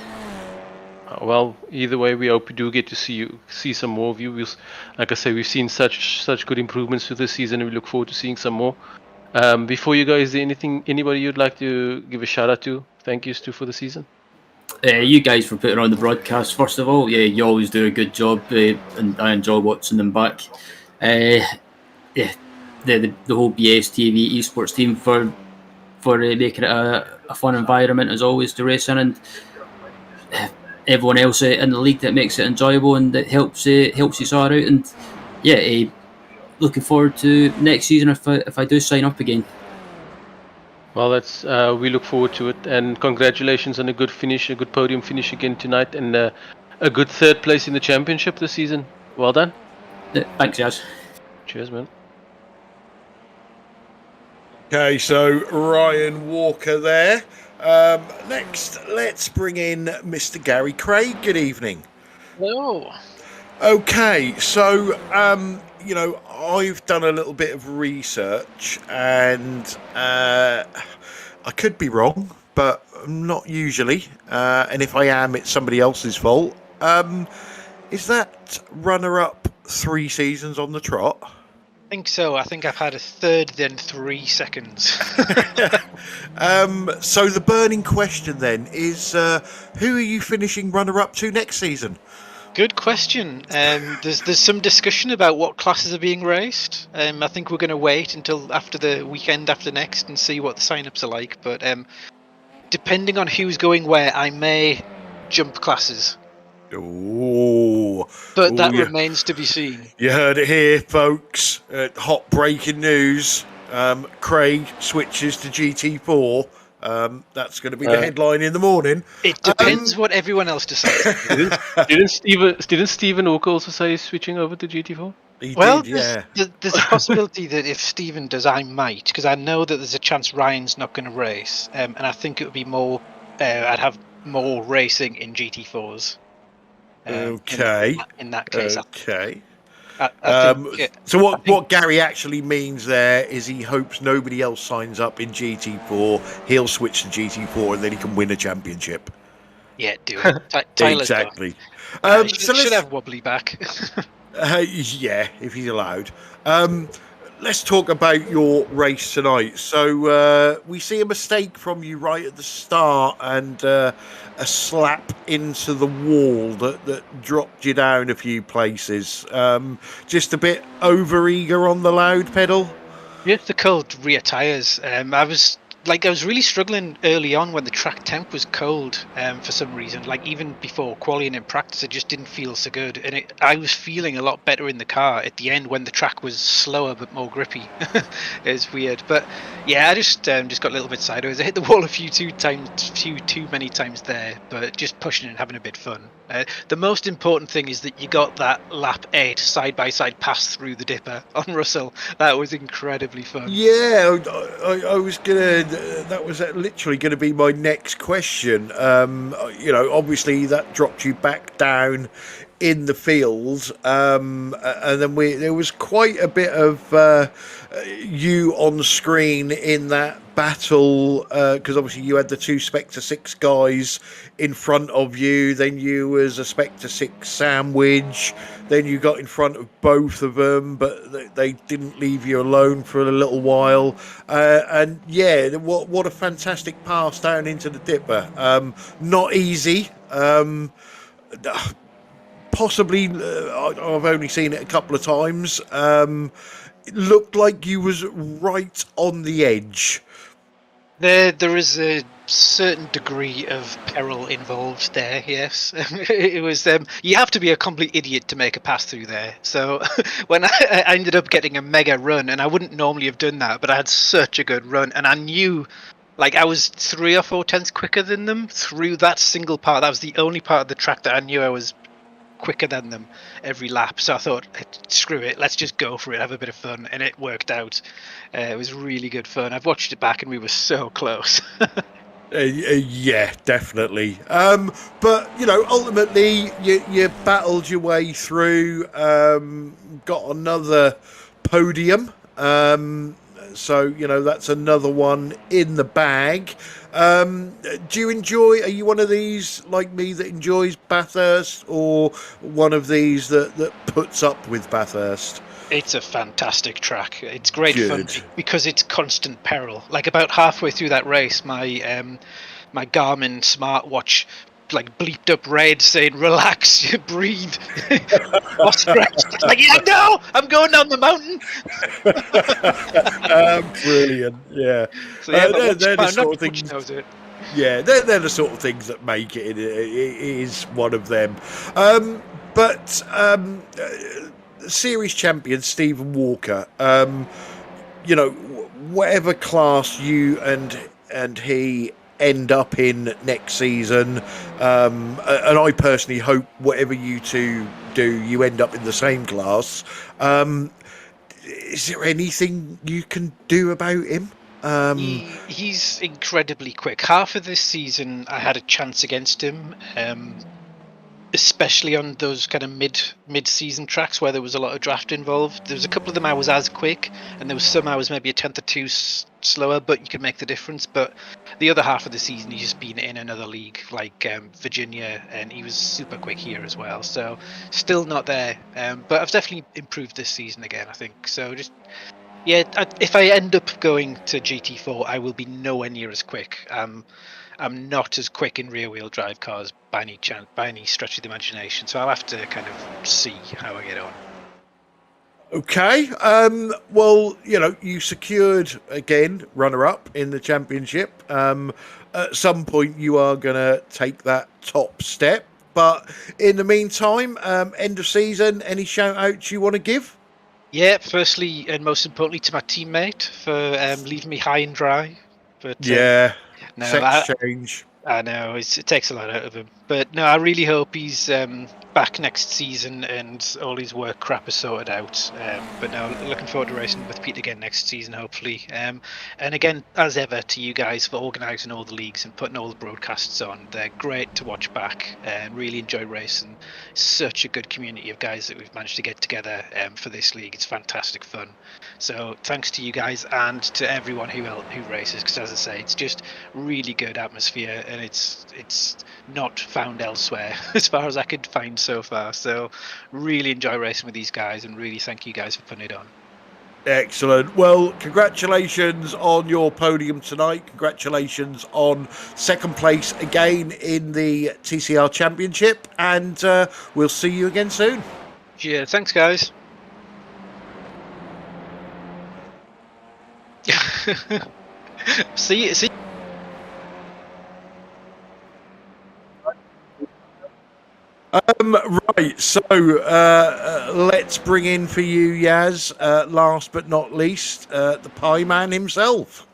Well, either way, we hope we do get to see some more of you. Like I say, we've seen such good improvements through this season, and we look forward to seeing some more. Before you go, is there anybody you'd like to give a shout out to? Thank yous to for the season. You guys for putting on the broadcast. First of all, you always do a good job, and I enjoy watching them back. The whole BSTV esports team for making it a fun environment as always to race in, and everyone else in the league that makes it enjoyable and that helps us all out. And looking forward to next season if I do sign up again. Well, that's we look forward to it, and congratulations on a good finish, a good podium finish again tonight, and a good third place in the championship this season. Well done. Thanks, guys. Cheers, man. Okay, so Ryan Walker there. Next, let's bring in Mr. Gary Craig. Good evening. Hello. Okay, so I've done a little bit of research, and I could be wrong, but not usually. And if I am, it's somebody else's fault. Is that runner-up 3 seasons on the trot? I think so. I think I've had a third, then 3 seconds. So the burning question then is, who are you finishing runner-up to next season? Good question. There's some discussion about what classes are being raced. I think we're going to wait until after the weekend after next and see what the sign-ups are like. But depending on who's going where, I may jump classes. Oh, but that remains to be seen. You heard it here, folks. Hot breaking news. Craig switches to GT4. That's going to be the headline in the morning. It depends what everyone else decides. Didn't Stephen Walker also say he's switching over to GT4? There's a possibility that if Stephen does, I might, because I know that there's a chance Ryan's not going to race, and I think it would be more. I'd have more racing in GT4s. Okay. In that case. Okay. I think, so what Gary actually means there is he hopes nobody else signs up in GT4. He'll switch to GT4 and then he can win a championship. Yeah, do it. Tyler's exactly. Should have wobbly back. Yeah, if he's allowed. Let's talk about your race tonight. So we see a mistake from you right at the start and a slap into the wall that dropped you down a few places. Just a bit over-eager on the loud pedal? Yeah, the cold rear tyres. I was really struggling early on when the track temp was cold for some reason. Like even before qualifying in practice, it just didn't feel so good. And I was feeling a lot better in the car at the end when the track was slower but more grippy. It's weird, but yeah, I just got a little bit sideways. I hit the wall a few too many times there, but just pushing and having a bit fun. The most important thing is that you got that lap 8 side-by-side pass through the dipper on Russell. That was incredibly fun. Yeah, I was gonna. That was literally going to be my next question. Obviously that dropped you back down in the field, and then there was quite a bit of you on screen in that battle, because obviously you had the 2 Spectre 6 guys in front of you, then you was a Spectre 6 sandwich, then you got in front of both of them, but they didn't leave you alone for a little while, and yeah, what a fantastic pass down into the dipper. Not easy. Possibly, I've only seen it a couple of times. It looked like you was right on the edge. There is a certain degree of peril involved there, yes. It was you have to be a complete idiot to make a pass through there. So when I ended up getting a mega run, and I wouldn't normally have done that, but I had such a good run, and I knew I was 3 or 4 tenths quicker than them through that single part. That was the only part of the track that I knew I was quicker than them every lap, so I thought, screw it, let's just go for it, have a bit of fun, and it worked out. It was really good fun. I've watched it back and we were so close. Yeah, definitely. But ultimately, you battled your way through. Got another podium. So that's another one in the bag. Do you enjoy? Are you one of these like me that enjoys Bathurst, or one of these that puts up with Bathurst? It's a fantastic track. It's great Good. fun because it's constant peril. Like about halfway through that race, my Garmin smartwatch like bleeped up red saying "Relax, breathe." It's like, yeah, no, I'm going down the mountain. Brilliant. Yeah. So yeah, they're the sort of things. things. Yeah, they're the sort of things that make it. It is one of them. But series champion Stephen Walker. Whatever class you and he end up in next season, and I personally hope whatever you two do, you end up in the same class. Is there anything you can do about him? He's incredibly quick. Half of this season, I had a chance against him, especially on those kind of mid-season tracks where there was a lot of draft involved. There was a couple of them I was as quick, and there was some I was maybe a tenth or two slower, but you can make the difference. But the other half of the season, he's just been in another league, like Virginia, and he was super quick here as well. So still not there, but I've definitely improved this season again, I think. So just... yeah, if I end up going to GT4, I will be nowhere near as quick. I'm not as quick in rear-wheel drive cars by any stretch of the imagination. So I'll have to kind of see how I get on. Okay. Well, you secured again runner-up in the championship. At some point, you are going to take that top step. But in the meantime, end of season, any shout-outs you want to give? Yeah, firstly and most importantly to my teammate for leaving me high and dry. But sex change. I know it takes a lot out of him, but no, I really hope he's back next season and all his work crap is sorted out. But no, looking forward to racing with Pete again next season, hopefully. And again, as ever, to you guys for organising all the leagues and putting all the broadcasts on. They're great to watch back and really enjoy racing. Such a good community of guys that we've managed to get together for this league. It's fantastic fun. So thanks to you guys and to everyone who races, because as I say, it's just really good atmosphere and it's not found elsewhere as far as I could find so far. So really enjoy racing with these guys and really thank you guys for putting it on. Excellent. Well, congratulations on your podium tonight. Congratulations on second place again in the TCR Championship, and we'll see you again soon. Yeah, thanks guys. See. Right, so let's bring in for you, Yaz, last but not least, the Pie Man himself.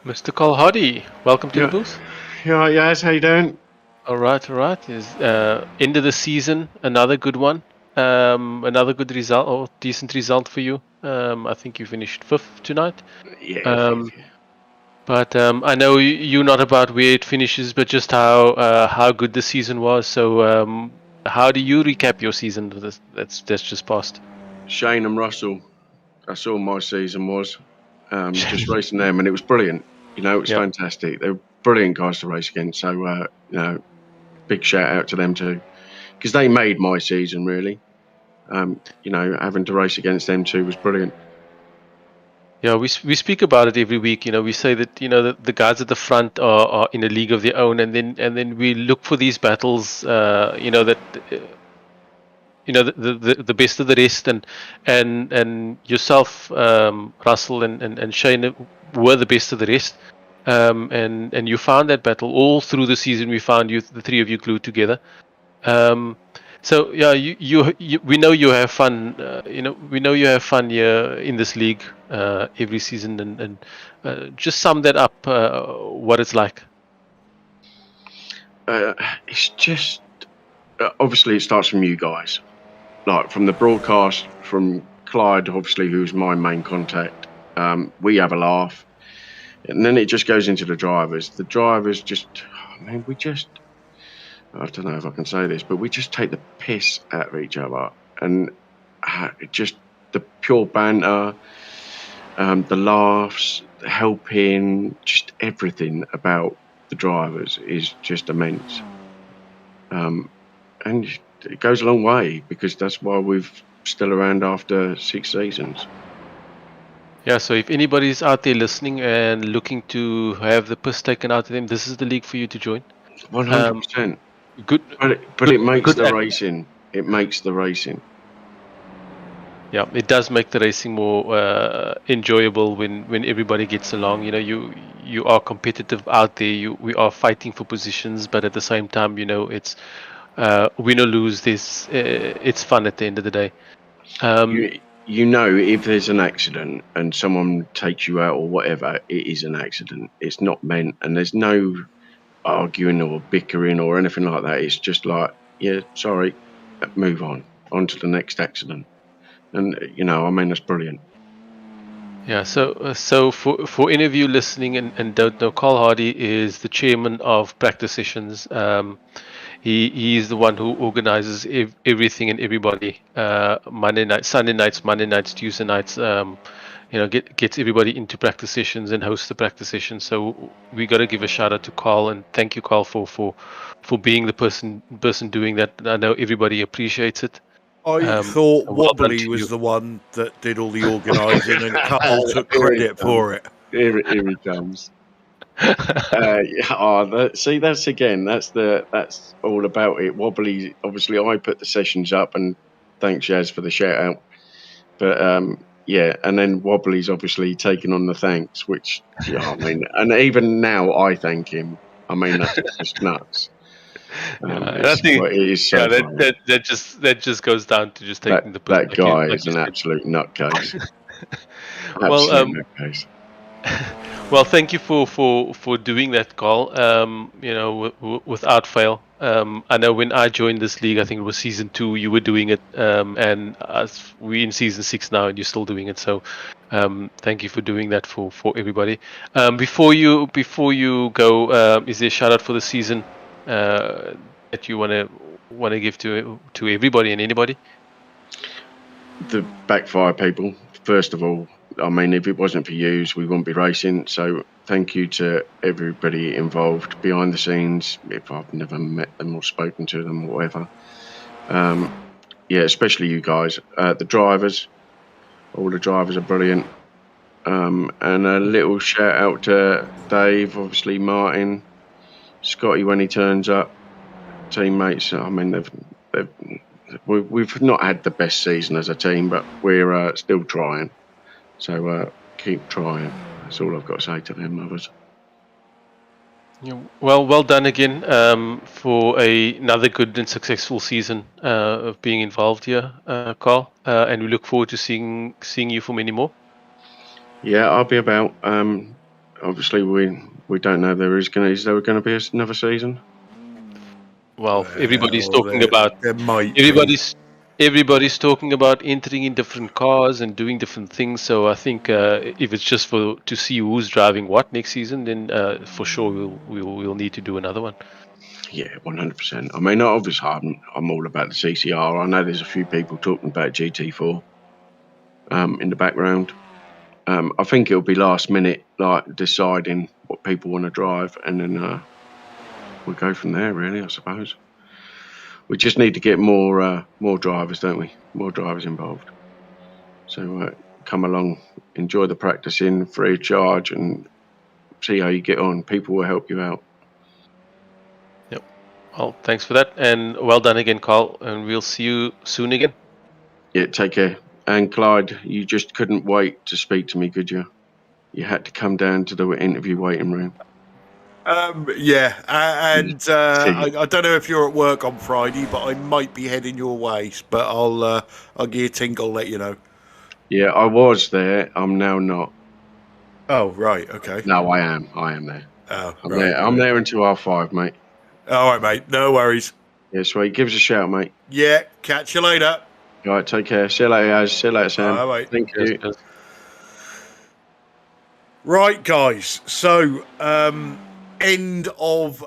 Mr. Colhardy, welcome to the booth. Yeah, Yaz, how you doing? All right. Is end of the season, another good one, another good result or decent result for you. I think you finished 5th tonight. Yeah. But I know you're not about where it finishes, but just how good the season was. So how do you recap your season that's just passed? Shane and Russell, that's all my season was. Just racing them, and it was brilliant. It was fantastic. They were brilliant guys to race against. So big shout out to them too, because they made my season really. Having to race against them too was brilliant. Yeah, we speak about it every week. We say that the guys at the front are in a league of their own, and then we look for these battles. The best of the rest, and yourself, Russell, and Shane were the best of the rest. And you found that battle all through the season. We found you, the three of you, glued together. So yeah, we know you have fun. We know you have fun here in this league every season, and just sum that up. What it's like. It's just obviously it starts from you guys, like from the broadcast, from Clyde, obviously, who's my main contact. We have a laugh. And then it just goes into the drivers. The drivers just, I don't know if I can say this, but we just take the piss out of each other. And just the pure banter, the laughs, the helping, just everything about the drivers is just immense. And it goes a long way, because that's why we're still around after 6 seasons. Yeah, so if anybody's out there listening and looking to have the piss taken out of them, this is the league for you to join. 100%. Good, but it makes good the racing. It makes the racing. Yeah, it does make the racing more enjoyable when everybody gets along. You know, you are competitive out there. We are fighting for positions, but at the same time, you know, it's win or lose. This it's fun at the end of the day. You know, if there's an accident and someone takes you out or whatever, it is an accident. It's not meant, and there's no arguing or bickering or anything like that. It's just like, yeah, sorry, move on to the next accident. And you know, I mean, that's brilliant. Yeah, so for any of you listening and don't know, Carl Hardy is the chairman of practice sessions. He is the one who organizes everything and everybody. Monday night, Sunday nights, Monday nights, Tuesday nights. You know, gets everybody into practice sessions and hosts the practice sessions. So we got to give a shout out to Carl, and thank you, Carl, for being the person doing that. I know everybody appreciates it. I thought Wobbly was the one that did all the organising, and Carl took credit for it. Here he comes. See, that's all about it. Wobbly, obviously, I put the sessions up, and thanks, Yaz, for the shout out. But yeah, and then Wobbly's obviously taking on the thanks, which, yeah, I mean, and even now I thank him. I mean, that's just nuts. I think it is so that just goes down to just taking the that guy is an absolute nutcase. Absolute nutcase. Well, thank you for doing that, Carl. You know, without fail. I know when I joined this league, I think it was season 2, you were doing it, and we're in season 6 now, and you're still doing it. So, thank you for doing that for everybody. Before you go, is there a shout out for the season that you want to give to everybody and anybody? The Backfire people, first of all. I mean, if it wasn't for you, we wouldn't be racing. So thank you to everybody involved behind the scenes, if I've never met them or spoken to them or whatever. Yeah, especially you guys. The drivers, all the drivers are brilliant. And a little shout out to Dave, obviously Martin, Scotty when he turns up, teammates. I mean, we've not had the best season as a team, but we're still trying. So keep trying. That's all I've got to say to them others. Yeah, well done again for another good and successful season of being involved here, Carl. And we look forward to seeing you for many more. Yeah, I'll be about. Obviously, we don't know is there going to be another season? Well, everybody's talking about everybody's talking about entering in different cars and doing different things. So I think if it's just to see who's driving what next season, then for sure we'll need to do another one. Yeah, 100%. I mean, obviously I'm all about the TCR. I know there's a few people talking about GT4 in the background. I think it'll be last minute, like deciding what people want to drive, and then we'll go from there. Really, I suppose. We just need to get more drivers, don't we? More drivers involved. So come along, enjoy the practicing, free of charge, and see how you get on. People will help you out. Yep. Well, thanks for that, and well done again, Carl. And we'll see you soon again. Yeah, take care. And Clyde, you just couldn't wait to speak to me, could you? You had to come down to the interview waiting room. Yeah, and I don't know if you're at work on Friday, but I might be heading your way. But I'll give you a tinkle, let you know. Yeah, I was there. I'm now not. Oh right, okay. No, I am there. Oh, I'm there. I'm there until 5:30, mate. All right, mate. No worries. Yeah, sweet. Give us a shout, mate. Yeah, catch you later. All right, take care. See you later, guys. See you later, Sam. Bye. Thank you. Right, guys. So, end of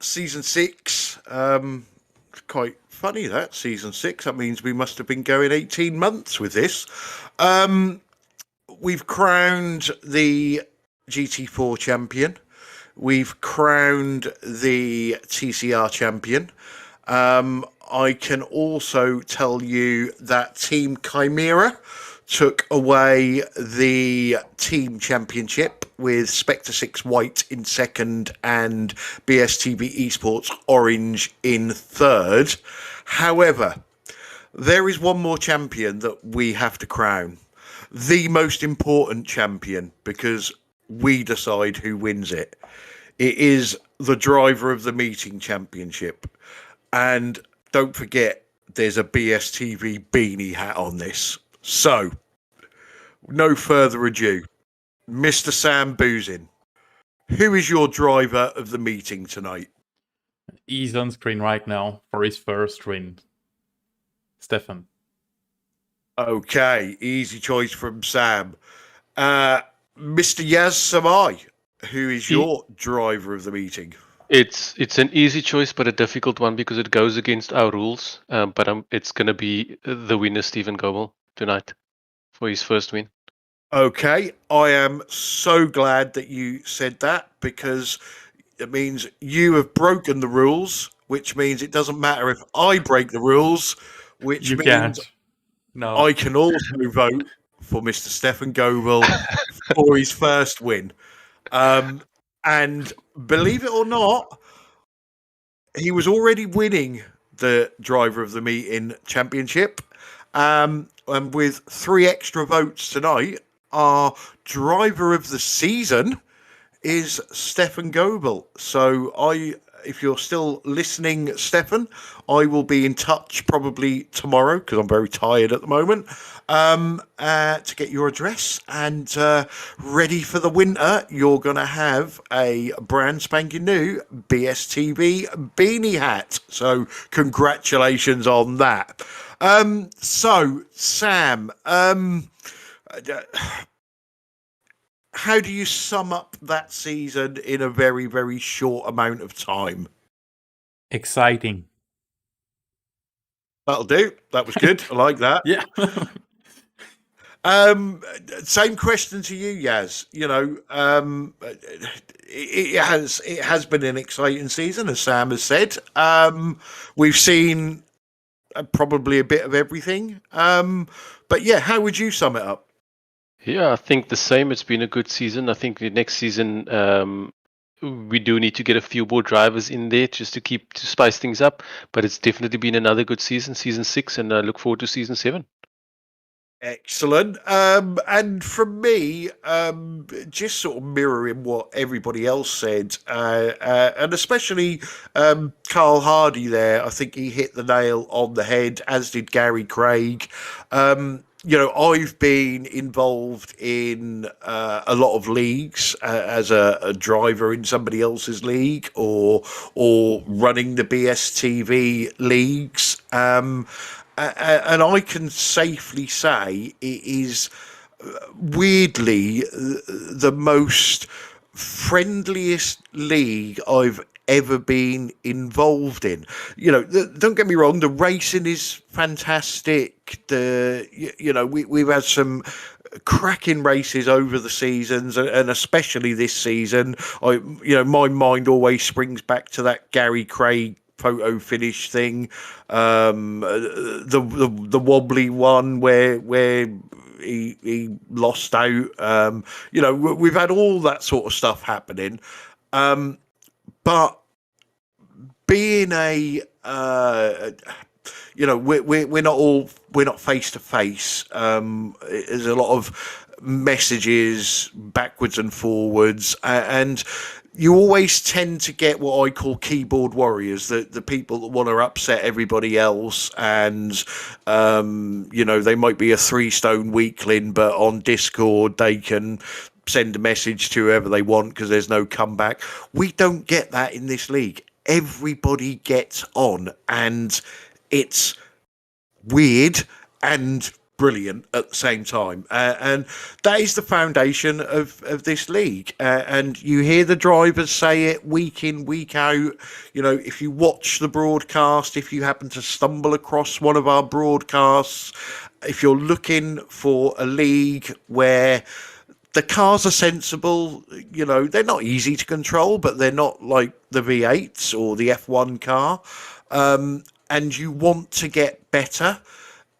season 6. Quite funny that season 6. That means we must have been going 18 months with this. We've crowned the GT4 champion. We've crowned the TCR champion. I can also tell you that Team Chimera took away the team championship with Spectre 6 White in second and BSTV Esports Orange in third. However, there is one more champion that we have to crown. The most important champion, because we decide who wins it. It is the driver of the meeting championship. And don't forget, there's a BSTV beanie hat on this. So, no further ado, Mr. Sam Boozin, who is your driver of the meeting tonight? He's on screen right now for his first win. Stefan. Okay, easy choice from Sam. Mr. Yaz Samai, who is your driver of the meeting? It's an easy choice, but a difficult one because it goes against our rules. But it's going to be the winner, Stephen Goebbel, tonight for his first win. Okay, I am so glad that you said that, because it means you have broken the rules, which means it doesn't matter if I break the rules, which You means can't. No. I can also vote for Mr. Stefan Goebbel for his first win. And believe it or not, he was already winning the driver of the meeting championship. And with 3 extra votes tonight, our driver of the season is Stefan Goebbel. So if you're still listening, Stefan, I will be in touch probably tomorrow, because I'm very tired at the moment, to get your address. And ready for the winter, you're going to have a brand spanking new BSTV beanie hat. So congratulations on that. So, Sam, how do you sum up that season in a very, very short amount of time? Exciting. That'll do. That was good. I like that. Yeah. Same question to you, Yaz. You know, it has been an exciting season, as Sam has said. We've seen probably a bit of everything. But yeah, how would you sum it up? Yeah, I think the same. It's been a good season. I think the next season we do need to get a few more drivers in there just to spice things up. But it's definitely been another good season 6, and I look forward to season 7. Excellent. And from me, just sort of mirroring what everybody else said, and especially Carl Hardy there, I think he hit the nail on the head, as did Gary Craig. You know, I've been involved in a lot of leagues as a driver in somebody else's league, or running the BSTV leagues. And I can safely say it is weirdly the most friendliest league I've ever been involved in. You know, don't get me wrong, the racing is fantastic. We've had some cracking races over the seasons, and especially this season. My mind always springs back to that Gary Craig photo finish thing, the wobbly one where he lost out. We've had all that sort of stuff happening, but being we're not face to face. There's a lot of messages backwards and forwards, and you always tend to get what I call keyboard warriors, the people that want to upset everybody else, and they might be a 3-stone weakling, but on Discord they can send a message to whoever they want because there's no comeback. We don't get that in this league. Everybody gets on, and it's weird and brilliant at the same time, and that is the foundation of this league. And you hear the drivers say it week in, week out. You know, if you watch the broadcast, if you happen to stumble across one of our broadcasts, if you're looking for a league where the cars are sensible, you know, they're not easy to control, but they're not like the V8s or the F1 car, and you want to get better,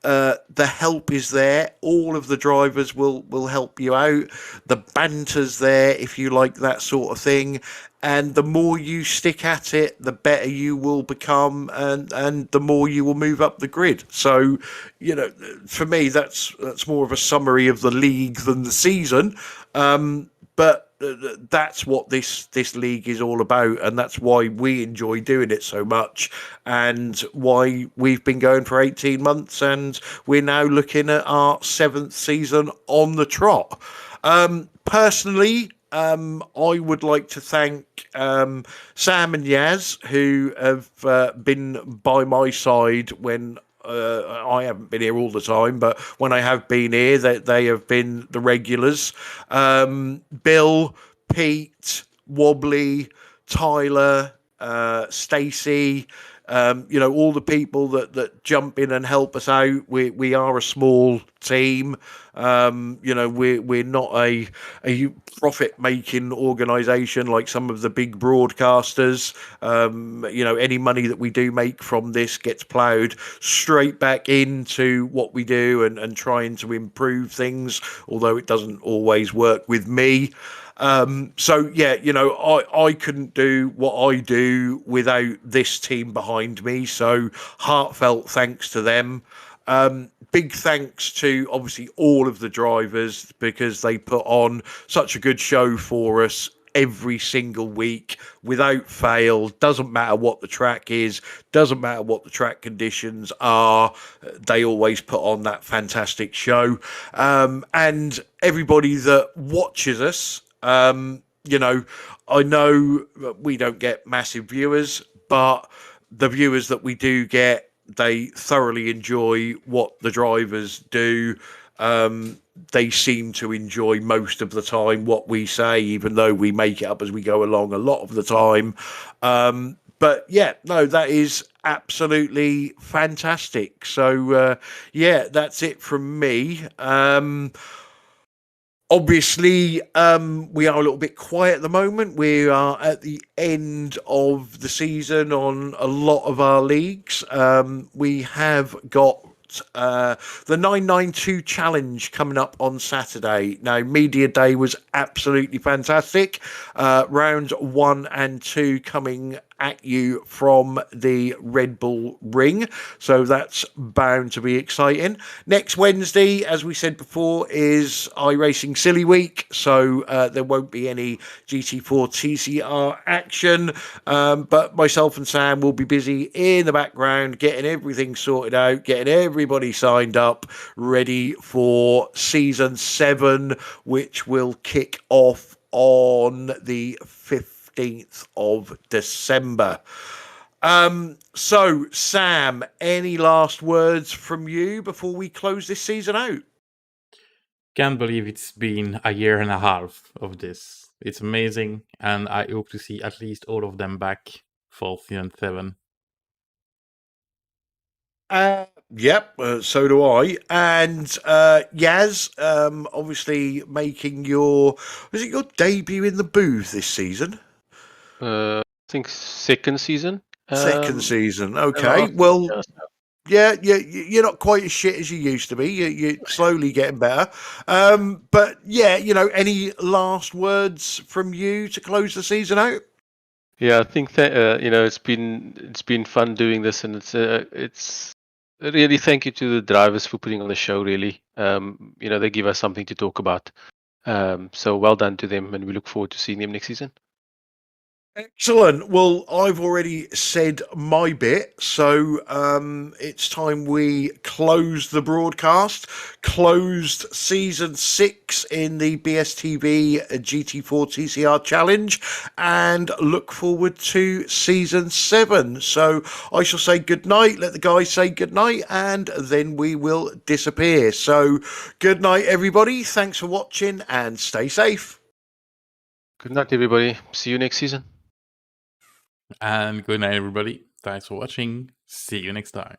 the help is there. All of the drivers will help you out. The banter's there if you like that sort of thing. And the more you stick at it, the better you will become, and the more you will move up the grid. So, you know, for me, that's more of a summary of the league than the season. But that's what this league is all about, and that's why we enjoy doing it so much, and why we've been going for 18 months, and we're now looking at our 7th season on the trot. Personally, I would like to thank Sam and Yaz, who have been by my side when I haven't been here all the time, but when I have been here, they have been the regulars. Bill, Pete, Wobbly, Tyler, Stacey, you know, all the people that jump in and help us out. We are a small team. You know, we're not a profit-making organisation like some of the big broadcasters. You know, any money that we do make from this gets ploughed straight back into what we do and trying to improve things, although it doesn't always work with me. So yeah, you know, I couldn't do what I do without this team behind me. So heartfelt thanks to them. Big thanks to obviously all of the drivers, because they put on such a good show for us every single week without fail. Doesn't matter what the track is, doesn't matter what the track conditions are, they always put on that fantastic show. And everybody that watches us, you know, I know we don't get massive viewers, but the viewers that we do get, they thoroughly enjoy what the drivers do. They seem to enjoy most of the time what we say, even though we make it up as we go along a lot of the time. But yeah, no, that is absolutely fantastic. So yeah, that's it from me. Obviously, we are a little bit quiet at the moment. We are at the end of the season on a lot of our leagues. We have got the 992 challenge coming up on Saturday. Now, media day was absolutely fantastic. Rounds 1 and 2 coming at you from the Red Bull Ring, so that's bound to be exciting. Next Wednesday, as we said before, is iRacing Silly Week, so there won't be any GT4 TCR action, but myself and Sam will be busy in the background getting everything sorted out, getting everybody signed up, ready for season 7, which will kick off on the 15th of December. So, Sam, any last words from you before we close this season out? Can't believe it's been a year and a half of this. It's amazing, and I hope to see at least all of them back for season 7. Yep, so do I. And Yaz, obviously making was it your debut in the booth this season? I think second season. Second season. Okay. Well, yeah, you're not quite as shit as you used to be. You're slowly getting better. But yeah, you know, any last words from you to close the season out? Yeah, I think that you know, it's been fun doing this, and it's really thank you to the drivers for putting on the show. Really, you know, they give us something to talk about. So well done to them, and we look forward to seeing them next season. Excellent. Well, I've already said my bit, so it's time we close the broadcast, closed season 6 in the BSTV GT4 TCR challenge, and look forward to season 7. So I shall say good night, let the guys say good night, and then we will disappear. So good night, everybody. Thanks for watching and stay safe. Good night, everybody. See you next season. And good night, everybody. Thanks for watching. See you next time.